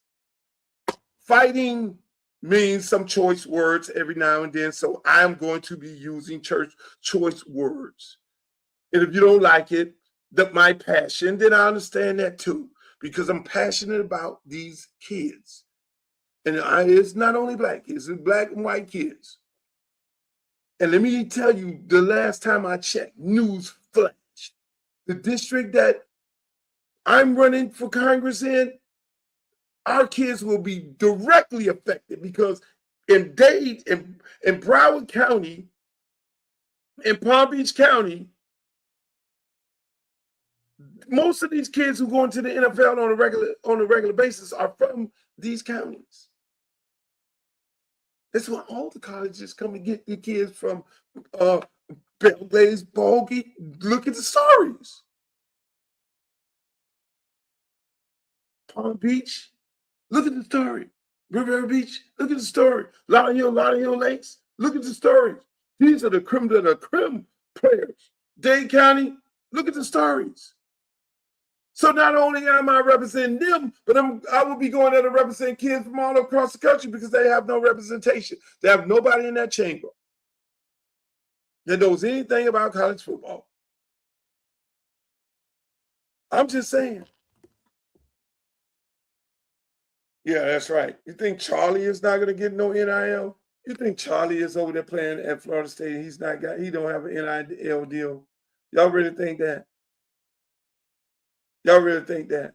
Fighting means some choice words every now and then, so I'm going to be using choice words. And if you don't like it, my passion, then I understand that too, because I'm passionate about these kids. And it's not only black kids, it's black and white kids. And let me tell you, the last time I checked, news flash, the district that I'm running for Congress in, our kids will be directly affected, because in Dade, in Broward County, in Palm Beach County, most of these kids who go into the NFL on a regular basis are from these counties. That's why all the colleges come and get the kids from Bellglaze, Bogey. Look at the stories. Palm Beach, look at the story. Riviera Beach, look at the story. Lot of Hill Lakes, look at the stories. These are the creme de la creme players. Dade County, look at the stories. So not only am I representing them, but I will be going there to represent kids from all across the country, because they have no representation. They have nobody in that chamber that knows anything about college football. I'm just saying. Yeah, that's right. You think Charlie is not going to get no NIL? You think Charlie is over there playing at Florida State and he don't have an NIL deal? Y'all really think that? Y'all really think that?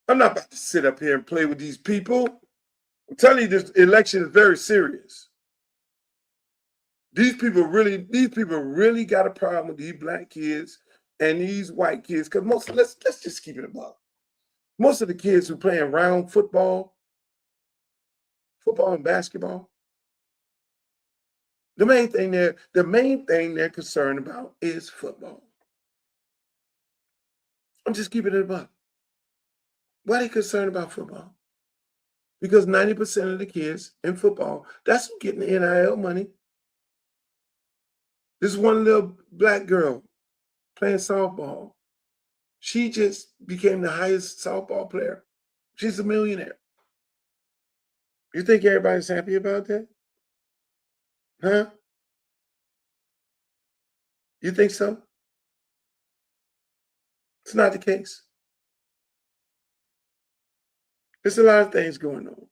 I'm not about to sit up here and play with these people. I'm telling you, this election is very serious. These people really got a problem with these black kids and these white kids. Because let's just keep it above. Most of the kids who playing round football and basketball, the main thing they're concerned about is football. I'm just keeping it above. Why are they concerned about football? Because 90% of the kids in football, that's who getting the NIL money. This is one little black girl playing softball. She just became the highest softball player. She's a millionaire. You think everybody's happy about that? Huh? You think so? It's not the case. There's a lot of things going on.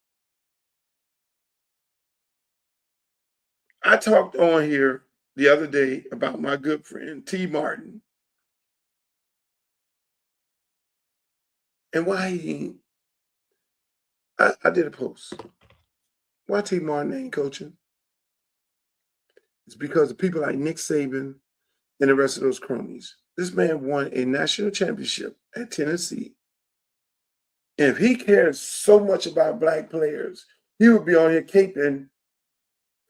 I talked on here the other day about my good friend T. Martin and why he I did a post. Why T. Martin ain't coaching? It's because of people like Nick Saban and the rest of those cronies. This man won a national championship at Tennessee. And if he cares so much about black players, he would be on here caping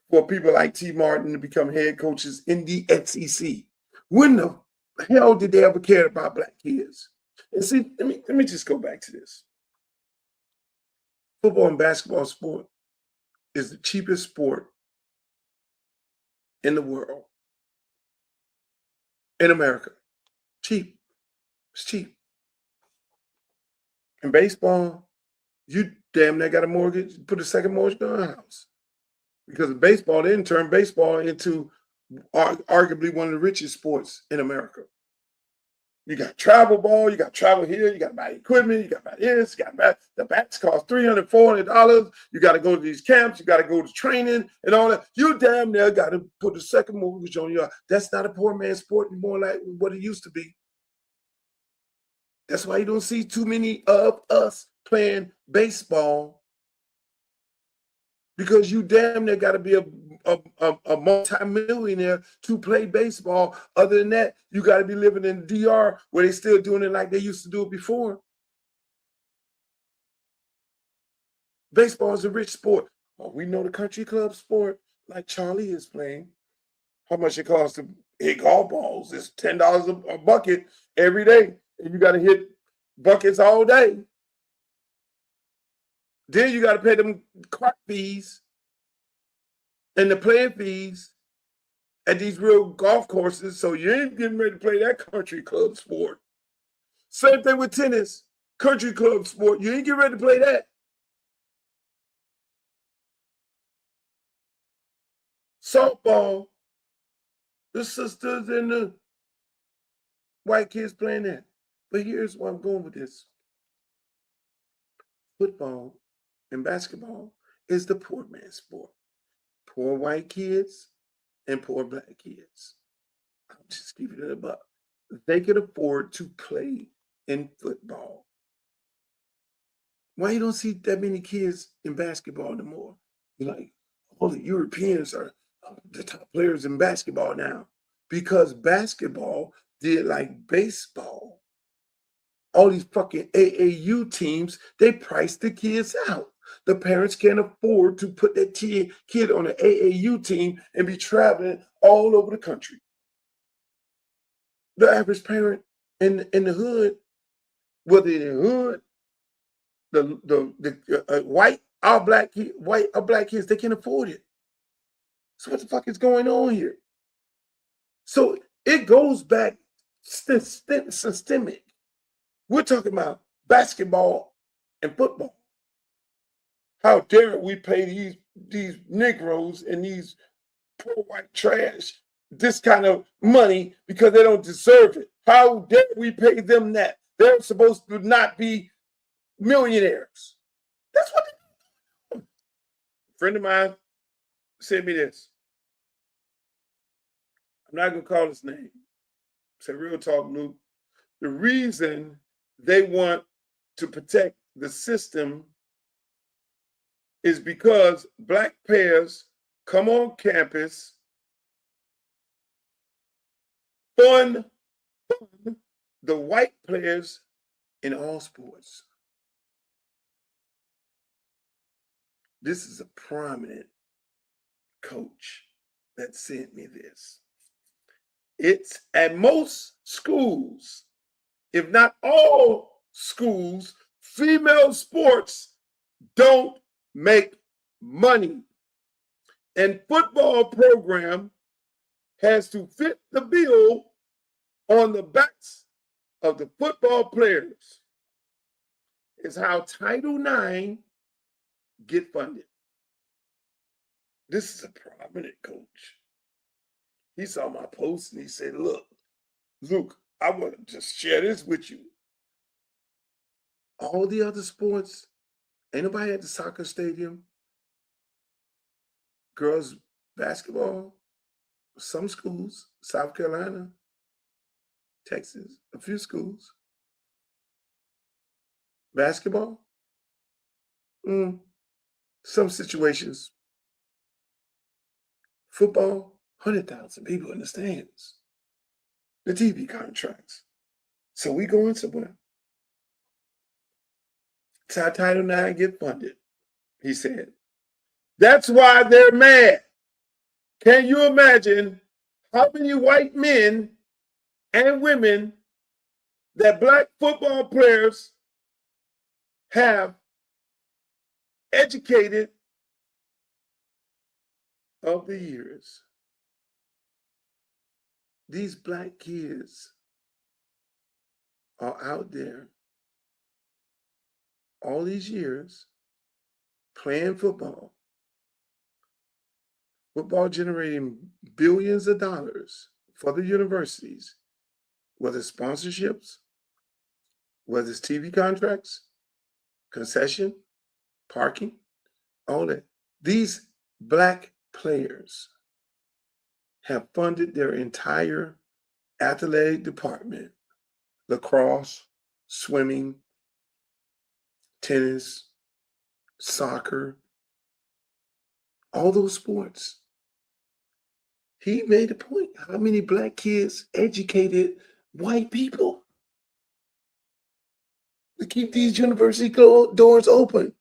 for people like T. Martin to become head coaches in the SEC. When the hell did they ever care about black kids? And see, let me just go back to this. Football and basketball sport is the cheapest sport in the world. In America. Cheap. It's cheap. In baseball, you damn near got a mortgage, put a second mortgage on a house. Because of baseball, they didn't turn baseball into arguably one of the richest sports in America. You got travel ball, you got travel here, you got to buy equipment, you got to buy this, you got to buy, the bats cost $300, $400. You got to go to these camps, you got to go to training and all that. You damn near got to put a second mortgage on your. That's not a poor man's sport anymore like what it used to be. That's why you don't see too many of us playing baseball, because you damn near got to be a multi-millionaire to play baseball. Other than that, you got to be living in the DR where they still doing it like they used to do it before. Baseball is a rich sport. Oh, we know the country club sport, like Charlie is playing. How much it costs to hit golf balls? It's $10 a bucket every day. And you got to hit buckets all day. Then you got to pay them cart fees and the playing fees at these real golf courses. So you ain't getting ready to play that country club sport. Same thing with tennis. Country club sport. You ain't getting ready to play that. Softball. The sisters and the white kids playing that. But here's where I'm going with this. Football and basketball is the poor man's sport. Poor white kids and poor black kids. I'm just keeping it above. They can afford to play in football. Why you don't see that many kids in basketball anymore? You're like, all the Europeans are the top players in basketball now. Because basketball did like baseball. All these fucking AAU teams, they price the kids out. The parents can't afford to put that kid on an AAU team and be traveling all over the country. The average parent in the hood, whether in the hood, the white or black kids, they can't afford it. So what the fuck is going on here? So it goes back systemic. We're talking about basketball and football. How dare we pay these Negroes and these poor white trash this kind of money because they don't deserve it? How dare we pay them that? They're supposed to not be millionaires. That's what they do. A friend of mine sent me this. I'm not going to call his name. Say, real talk, Luke. The reason they want to protect the system is because black players come on campus, fund the white players in all sports. This is a prominent coach that sent me this. It's at most schools, if not all schools, female sports don't make money. And football program has to fit the bill on the backs of the football players. It's how Title IX get funded. This is a prominent coach. He saw my post and he said, look, Luke, I want to just share this with you. All the other sports, ain't nobody at the soccer stadium. Girls basketball, some schools, South Carolina, Texas, a few schools. Basketball, some situations. Football, 100,000 people in the stands. The TV contracts. So we going somewhere. It's how Title IX get funded, he said. That's why they're mad. Can you imagine how many white men and women that black football players have educated of the years? These black kids are out there all these years playing football. Football generating billions of dollars for the universities, whether it's sponsorships, whether it's TV contracts, concession, parking, all that. These black players have funded their entire athletic department, lacrosse, swimming, tennis, soccer, all those sports. He made a point. How many black kids educated white people to keep these university doors open?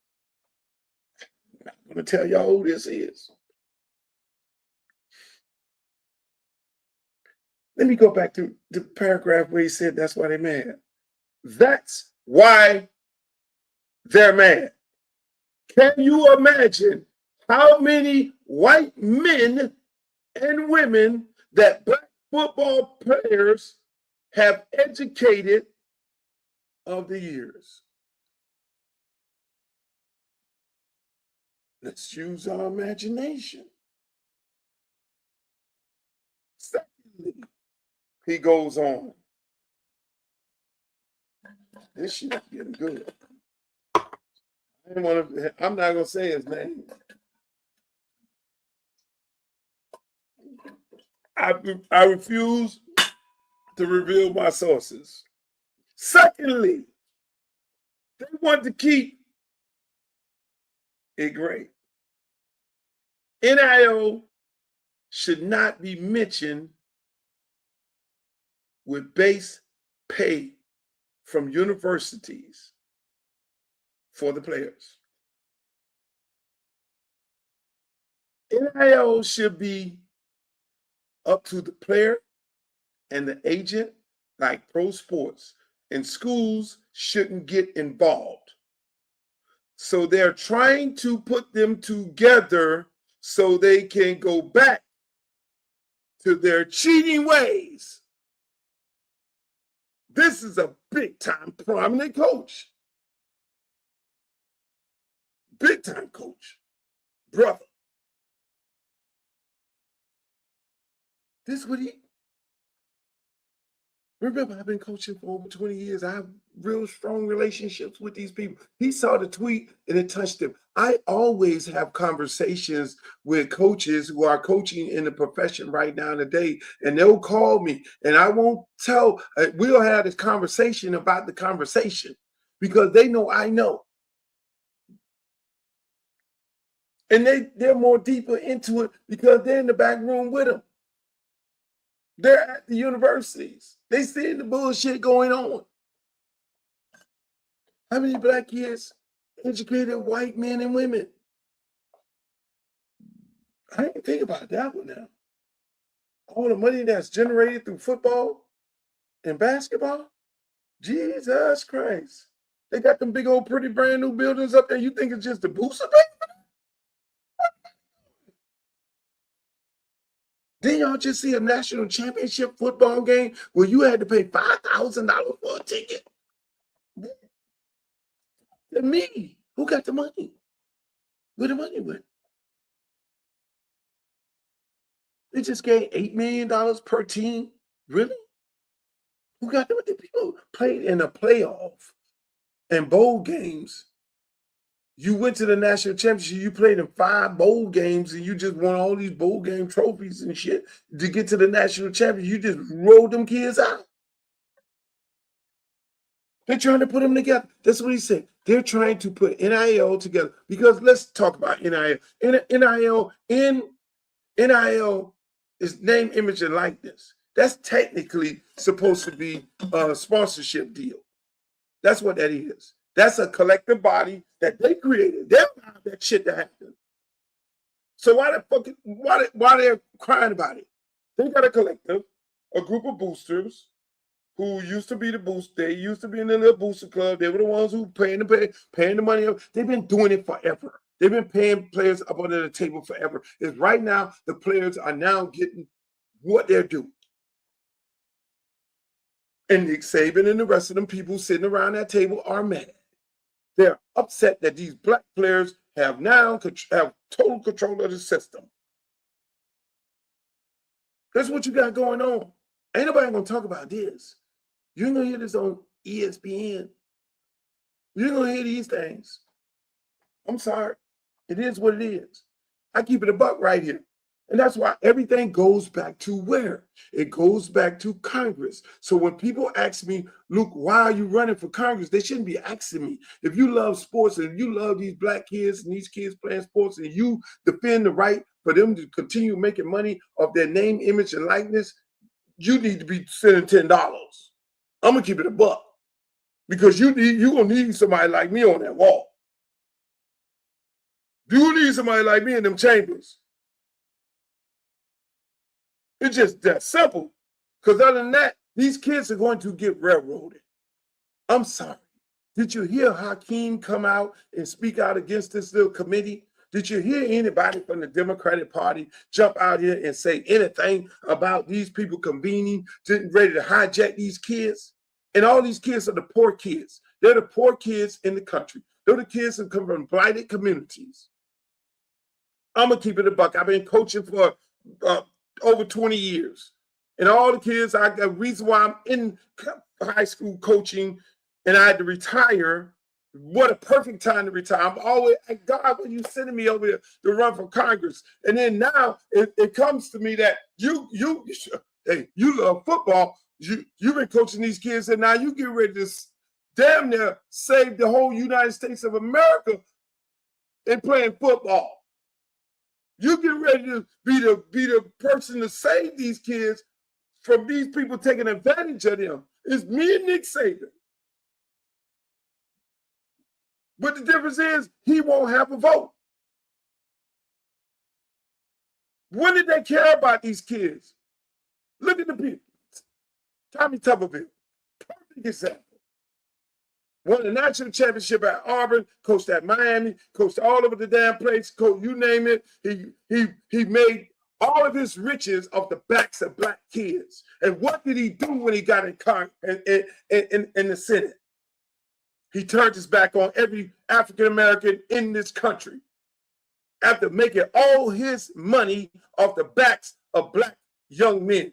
I'm not going to tell y'all who this is. Let me go back to the paragraph where he said that's why they're mad. That's why they're mad. Can you imagine how many white men and women that black football players have educated of the years? Let's use our imagination. Secondly, he goes on. This shit is getting good. I'm not going to say his name. I refuse to reveal my sources. Secondly, they want to keep it great. NIL should not be mentioned with base pay from universities for the players. NIL should be up to the player and the agent, like pro sports, and schools shouldn't get involved. So they're trying to put them together so they can go back to their cheating ways. This is a big time prominent coach. Big time coach. Brother. This is what Remember, I've been coaching for over 20 years. I have real strong relationships with these people. He saw the tweet and it touched him. I always have conversations with coaches who are coaching in the profession right now today, and they'll call me and I won't tell. We'll have this conversation about the conversation because they know I know. And they're more deeper into it because they're in the back room with them. They're at the universities. They see the bullshit going on. How many black kids educated white men and women? I didn't think about that one now. All the money that's generated through football and basketball? Jesus Christ. They got them big old pretty brand new buildings up there. You think it's just the booster thing? Didn't y'all just see a national championship football game where you had to pay $5,000 for a ticket? To me, who got the money? Where the money went? They just gave $8 million per team. Really? Who got the money? People played in a playoff and bowl games. You went to the national championship, you played in 5 bowl games, and you just won all these bowl game trophies and shit to get to the national championship. You just rolled them kids out. They're trying to put them together. That's what he said. They're trying to put NIL together because let's talk about NIL. NIL is name, image, and likeness. That's technically supposed to be a sponsorship deal. That's what that is. That's a collective body that they created. They don't have that shit to happen. So why they're crying about it? They got a collective, a group of boosters who used to be the boost. They used to be in the little booster club. They were the ones who paying the money up. They've been doing it forever. They've been paying players up under the table forever. It's right now the players are now getting what they're due. And Nick Saban and the rest of them people sitting around that table are mad. They're upset that these black players have now have total control of the system. That's what you got going on. Ain't nobody gonna talk about this. You ain't gonna hear this on ESPN. You ain't gonna hear these things. I'm sorry. It is what it is. I keep it a buck right here. And that's why everything goes back to where? It goes back to Congress. So when people ask me, Luke, why are you running for Congress? They shouldn't be asking me. If you love sports and you love these black kids and these kids playing sports and you defend the right for them to continue making money off their name, image, and likeness, you need to be sending $10. I'm going to keep it a buck because you're going to need somebody like me on that wall. You need somebody like me in them chambers. It's just that simple. Because other than that, these kids are going to get railroaded. I'm sorry. Did you hear Hakeem come out and speak out against this little committee? Did you hear anybody from the Democratic Party jump out here and say anything about these people convening, ready to hijack these kids? And all these kids are the poor kids. They're the poor kids in the country. They're the kids who come from blighted communities. I'm going to keep it a buck. I've been coaching for over 20 years. And all the kids, the reason why I'm in high school coaching and I had to retire, what a perfect time to retire. I'm always, God, when you sending me over here to run for Congress. And then now it comes to me that you love football. You've been coaching these kids and now you get ready to damn near save the whole United States of America in playing football. You get ready to be the person to save these kids from these people taking advantage of them. It's me and Nick Saban. But the difference is he won't have a vote. When did they care about these kids? Look at the people. Tommy Tuberville, perfect example. Won the national championship at Auburn, coached at Miami, coached all over the damn place, coached you name it. He made all of his riches off the backs of black kids. And what did he do when he got in the Senate? He turned his back on every African American in this country after making all his money off the backs of black young men.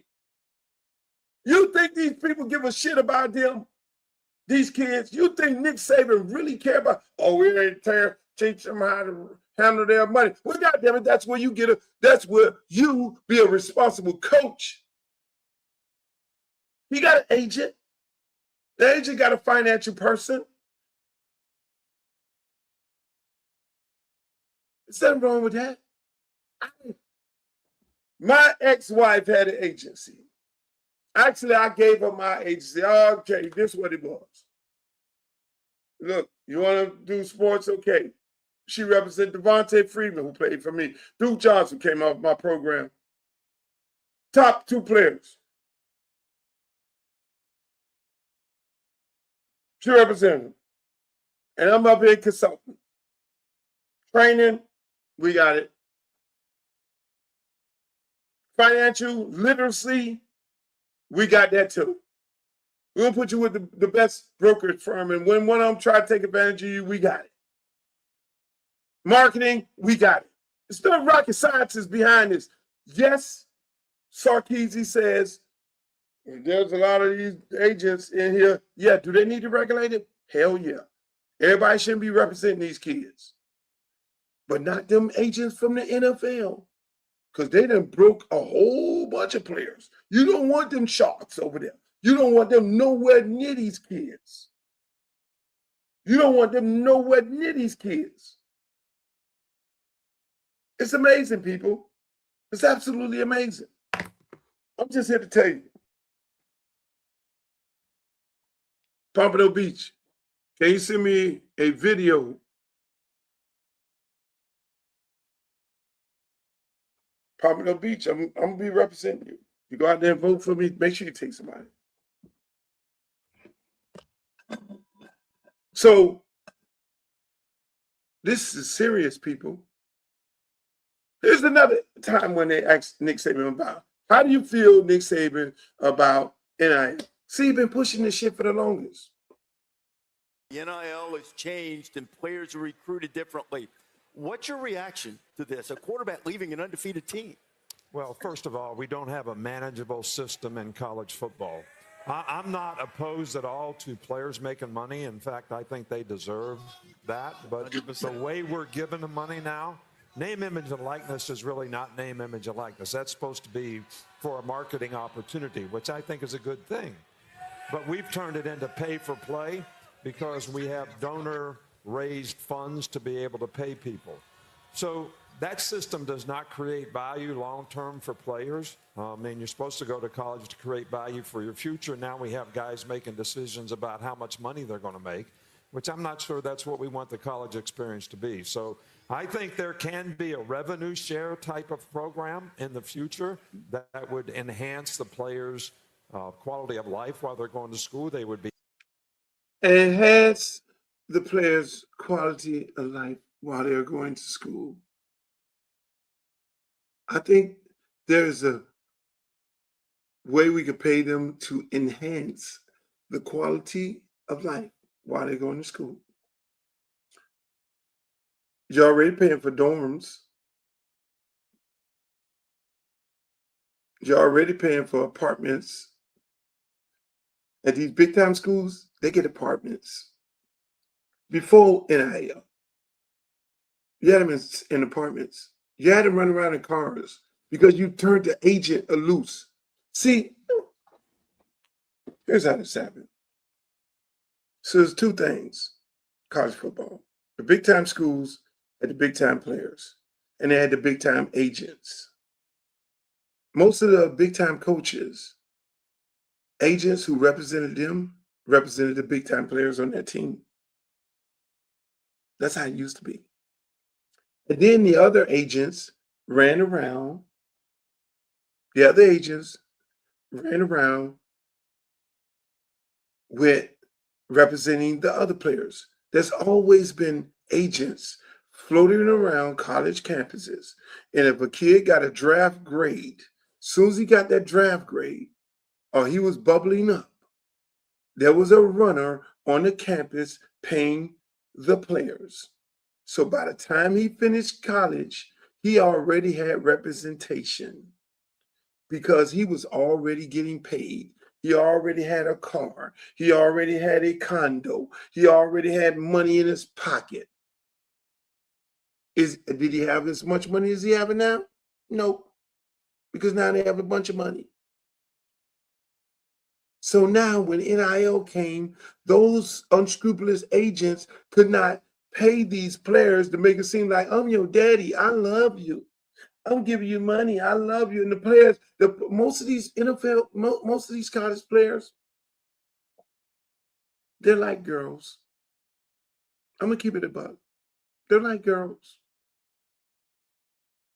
You think these people give a shit about them? These kids? You think Nick Saban really care about, oh, we ain't teach them how to handle their money? Well, goddamn it, that's where you that's where you be a responsible coach. He got an agent. The agent got a financial person. There's nothing wrong with that. My ex-wife had an agency. Actually, I gave her my agency. Okay, this is what it was. Look, you want to do sports? Okay. She represented Devontae Freeman, who played for me. Duke Johnson came off my program. Top 2 players. She represented them. And I'm up here consulting. Training, we got it. Financial literacy, we got that too. We're going to put you with the best brokerage firm. And when one of them try to take advantage of you, we got it. Marketing, we got it. It's not rocket scientists behind this. Yes, Sarkeesian says there's a lot of these agents in here. Yeah, do they need to regulate it? Hell yeah. Everybody shouldn't be representing these kids. But not them agents from the NFL. Because they done broke a whole bunch of players. You don't want them sharks over there. You don't want them nowhere near these kids. You don't want them nowhere near these kids. It's amazing, people. It's absolutely amazing. I'm just here to tell you. Pompano Beach, can you send me a video? Pompano Beach, I'm going to be representing you. You go out there and vote for me, make sure you take somebody. So, this is serious, people. Here's another time when they asked Nick Saban about, how do you feel, Nick Saban, about NIL? See, you've been pushing this shit for the longest. The NIL has changed and players are recruited differently. What's your reaction to this? A quarterback leaving an undefeated team? Well, first of all, we don't have a manageable system in college football. I'm not opposed at all to players making money. In fact, I think they deserve that. But 100%. The way we're giving them money now, name, image, and likeness is really not name, image, and likeness. That's supposed to be for a marketing opportunity, which I think is a good thing. But we've turned it into pay for play because we have donor-raised funds to be able to pay people. So that system does not create value long-term for players. I mean, you're supposed to go to college to create value for your future. Now we have guys making decisions about how much money they're going to make, which I'm not sure that's what we want the college experience to be. So I think there can be a revenue share type of program in the future that would enhance the players' quality of life while they're going to school. They would be enhance the players' quality of life while they're going to school. I think there's a way we could pay them to enhance the quality of life while they're going to school. You're already paying for dorms. You're already paying for apartments. At these big time schools, they get apartments. Before NIL, you had them in apartments. You had them run around in cars because you turned the agent loose. See, here's how this happened. So there's two things, college football. The big time schools had the big time players, and they had the big time agents. Most of the big time coaches, agents who represented them, represented the big time players on that team. That's how it used to be. And then the other agents ran around. The other agents ran around with representing the other players. There's always been agents floating around college campuses. And if a kid got a draft grade, as soon as he got that draft grade, or he was bubbling up, there was a runner on the campus paying the players. So by the time he finished college, he already had representation because he was already getting paid. He already had a car. He already had a condo. He already had money in his pocket. Did he have as much money as he having now? No, because now they have a bunch of money. So now when NIL came, those unscrupulous agents could not pay these players to make it seem like, I'm your daddy, I love you. I'm giving you money, I love you. And the players, most of these NFL, most of these college players, they're like girls. I'm going to keep it a buck. They're like girls.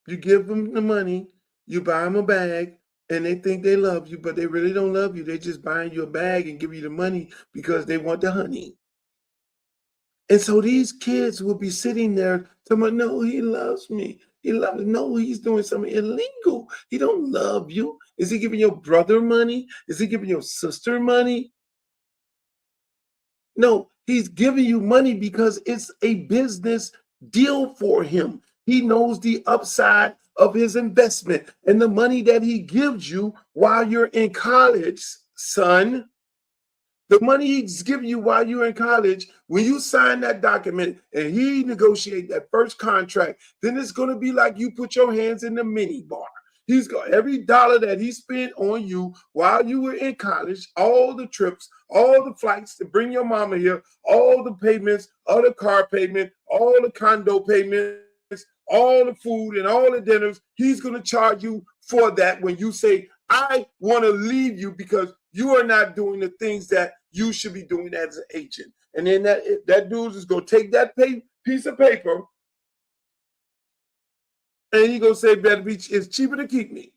You give them the money, you buy them a bag, and they think they love you, but they really don't love you. They're just buying you a bag and give you the money because they want the honey. And so these kids will be sitting there telling, no, he loves me. He loves me. No, he's doing something illegal. He don't love you. Is he giving your brother money? Is he giving your sister money? No, he's giving you money because it's a business deal for him. He knows the upside of his investment, and the money that he gives you while you're in college, son, the money he's giving you while you're in college, when you sign that document and he negotiate that first contract, then it's going to be like you put your hands in the mini bar. He's got every dollar that he spent on you while you were in college, all the trips, all the flights to bring your mama here, all the payments, all the car payment, all the condo payments, all the food and all the dinners. He's going to charge you for that when you say, I want to leave you because you are not doing the things that you should be doing as an agent. And then that dude is going to take that piece of paper and he's going to say, better be, it's cheaper to keep me.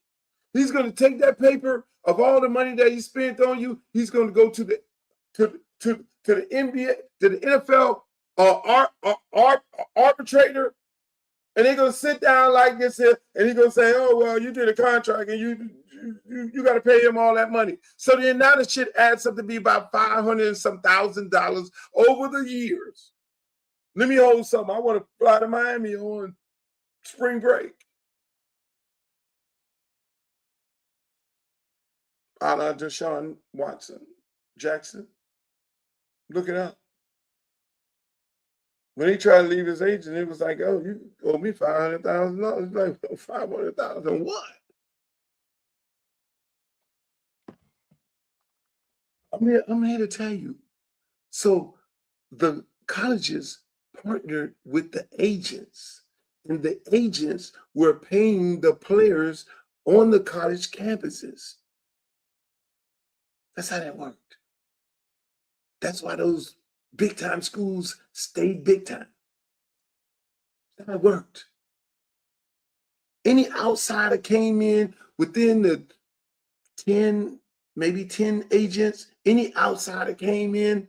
He's going to take that paper of all the money that he spent on you. He's going to go to the NBA, to the NFL arbitrator, and they're going to sit down like this here, and he's going to say, oh, well, you did a contract, and you got to pay him all that money. So then now the shit adds up to be about $500 and some $1,000 over the years. Let me hold something. I want to fly to Miami on spring break. A la Deshaun Jackson. Look it up. When he tried to leave his agent, it was like, oh, you owe me $500,000. Like, $500,000 what? I'm here to tell you. So the colleges partnered with the agents, and the agents were paying the players on the college campuses. That's how that worked. That's why those big time schools stayed big time. That's how it worked. Any outsider came in within the 10, maybe 10 agents, any outsider came in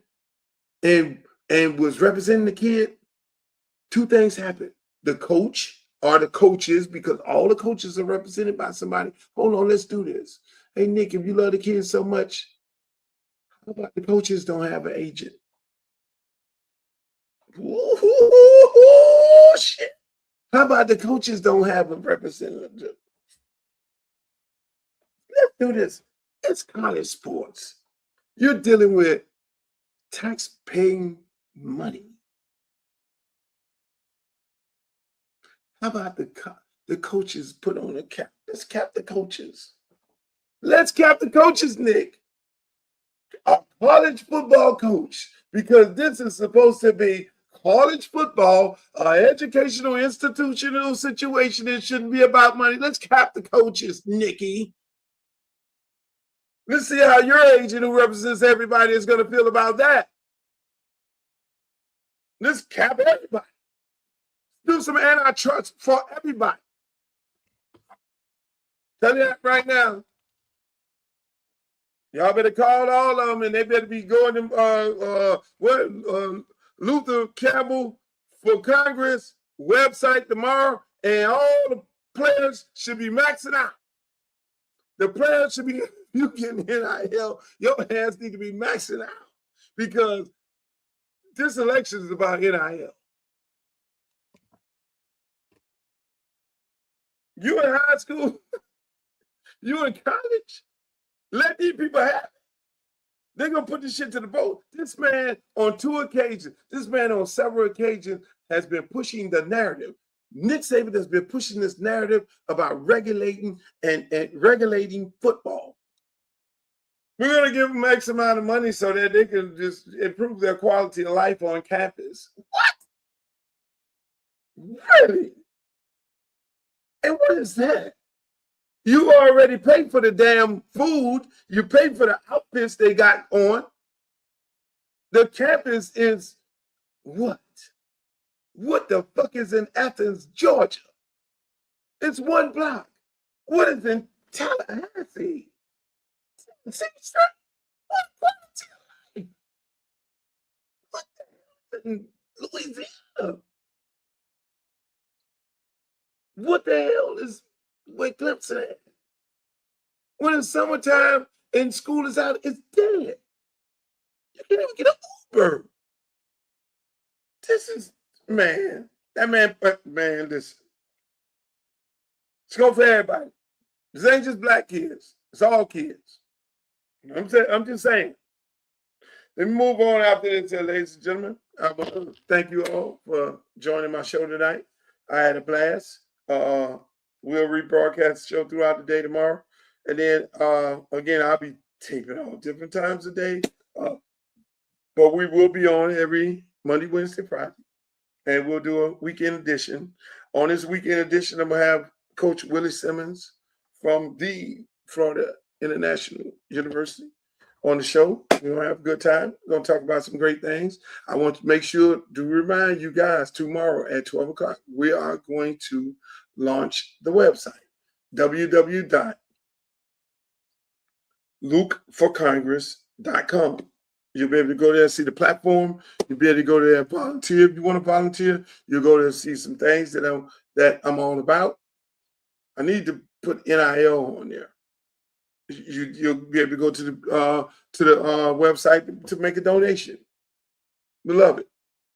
and was representing the kid, two things happened. The coach or the coaches, because all the coaches are represented by somebody. Hold on, let's do this. Hey, Nick, if you love the kids so much, how about the coaches don't have an agent? Ooh, shit. How about the coaches don't have a representative? Let's do this. It's college sports. You're dealing with tax-paying money. How about the coaches put on a cap? Let's cap the coaches. Let's cap the coaches, Nick. A college football coach, because this is supposed to be college football, an educational institutional situation. It shouldn't be about money. Let's cap the coaches, Nikki. Let's see how your agent who represents everybody is going to feel about that. Let's cap everybody. Do some antitrust for everybody. Tell you that right now. Y'all better call all of them, and they better be going to Luther Campbell for Congress website tomorrow, and all the players should be maxing out. The players should be, you getting NIL, your hands need to be maxing out, because this election is about NIL. You in high school, you in college, let these people have it. They're going to put this shit to the vote. This man on several occasions has been pushing the narrative. Nick Saban has been pushing this narrative about regulating and regulating football. We're going to give them X amount of money so that they can just improve their quality of life on campus. What? Really? And what is that? You already paid for the damn food. You paid for the outfits they got on. The campus is what? What the fuck is in Athens, Georgia? It's one block. What is in Tallahassee? What in Louisiana? What the hell is where Clemson at? When it's summertime and school is out, it's dead. You can't even get an Uber. This is, man, listen. It's going for everybody. This ain't just black kids. It's all kids. I'm just saying. Let me move on after this, ladies and gentlemen. I want to thank you all for joining my show tonight. I had a blast. We'll rebroadcast the show throughout the day tomorrow. And then, again, I'll be taping all different times of day. But we will be on every Monday, Wednesday, Friday. And we'll do a weekend edition. On this weekend edition, I'm going to have Coach Willie Simmons from the Florida International University on the show. We're going to have a good time. We're going to talk about some great things. I want to make sure to remind you guys tomorrow at 12 o'clock, we are going to launch the website, www.lukeforcongress.com. You'll be able to go there and see the platform. You'll be able to go there and volunteer. If you want to volunteer, you'll go there and see some things that I'm all about. I need to put NIL on there. You'll be able to go to the website to make a donation. We love it.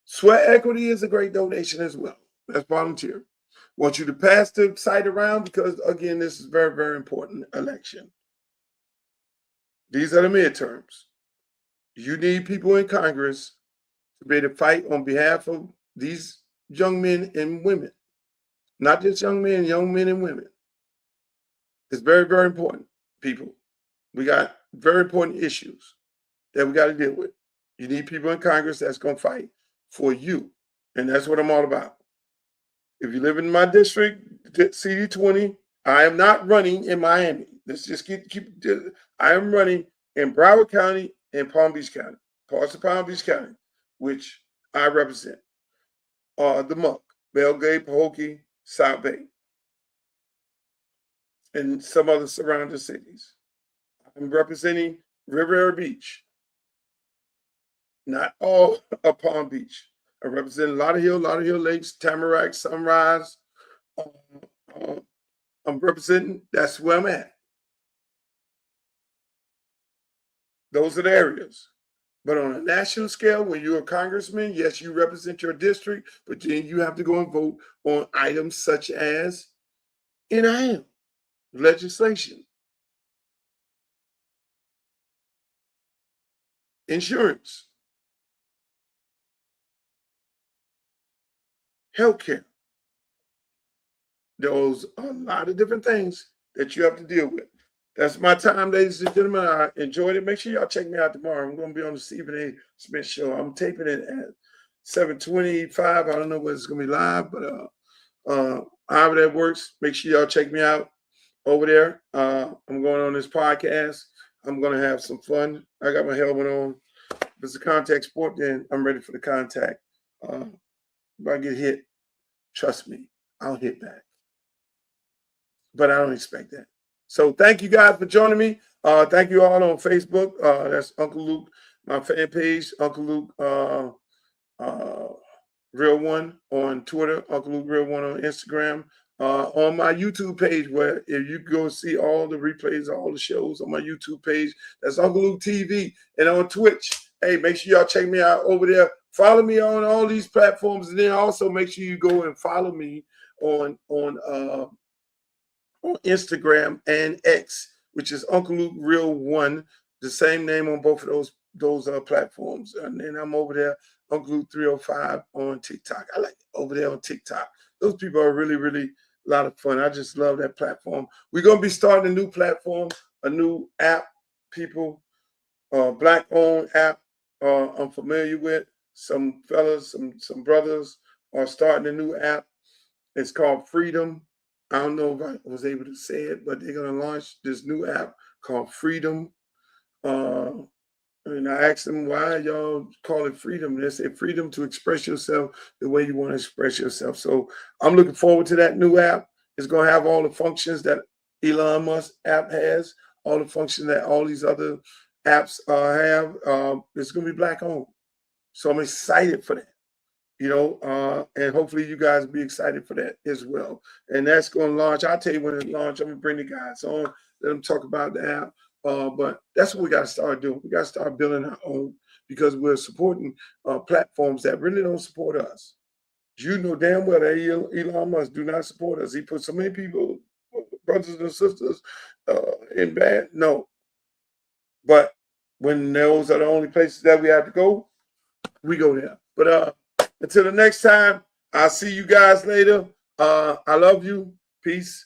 Sweat equity is a great donation as well. That's volunteer. Want you to pass the site around because, again, this is very, very important election. These are the midterms. You need people in Congress to be able to fight on behalf of these young men and women. Not just young men and women. It's very, very important, people. We got very important issues that we got to deal with. You need people in Congress that's going to fight for you. And that's what I'm all about. If you live in my district, CD20, I am not running in Miami. Let's just keep I am running in Broward County and Palm Beach County, parts of Palm Beach County, which I represent. The Muck, Belgrade, Pahokee, South Bay, and some other surrounding cities. I'm representing Riviera Beach, not all of Palm Beach. I represent Lauderhill Lakes, Tamarack, Sunrise. I'm representing, that's where I'm at. Those are the areas. But on a national scale, when you're a congressman, yes, you represent your district, but then you have to go and vote on items such as NIL, legislation, insurance, healthcare. Those are a lot of different things that you have to deal with. That's my time, ladies and gentlemen. I enjoyed it. Make sure y'all check me out tomorrow. I'm going to be on the Stephen A. Smith Show. I'm taping it at 7:25. I don't know whether it's going to be live, but however that works, make sure y'all check me out over there. I'm going on this podcast. I'm going to have some fun. I got my helmet on. If it's a contact sport, then I'm ready for the contact. If I get hit, trust me, I'll hit back. But I don't expect that. So thank you guys for joining me. Thank you all on Facebook. That's Uncle Luke, my fan page, Uncle Luke Real One on Twitter, Uncle Luke Real One on Instagram. On my YouTube page, where if you go see all the replays, all the shows on my YouTube page, that's Uncle Luke TV. And on Twitch, hey, make sure y'all check me out over there. Follow me on all these platforms, and then also make sure you go and follow me on Instagram and X, which is Uncle Luke Real One the same name on both of those platforms. And then I'm over there on Glue 305 on TikTok. I like over there on TikTok. Those people are really, really a lot of fun. I just love that platform. We're gonna be starting a new platform, a new app. People, Black-owned app. I'm familiar with. Some fellas, some brothers are starting a new app. It's called Freedom. I don't know if I was able to say it, but they're gonna launch this new app called Freedom. And I asked them, why y'all call it freedom? And they said freedom to express yourself the way you want to express yourself. So I'm looking forward to that new app. It's going to have all the functions that Elon Musk app has, all the functions that all these other apps have. It's going to be Black owned. So I'm excited for that, and hopefully you guys will be excited for that as well. And that's going to launch. I'll tell you when it launches. I'm going to bring the guys on, let them talk about the app. But that's what we got to start doing. We got to start building our own, because we're supporting platforms that really don't support us. You know damn well that Elon Musk do not support us. He put so many people, brothers and sisters, in bad. No. But when those are the only places that we have to go, we go there. But until the next time, I'll see you guys later. I love you. Peace.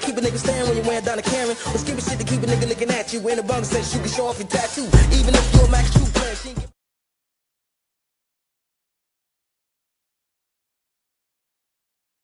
Keep a nigga staring when you wearing down a Karen. Let's give a shit to keep a nigga looking at you. In the bunk says you can show off your tattoo. Even if you're a Max True player, she ain't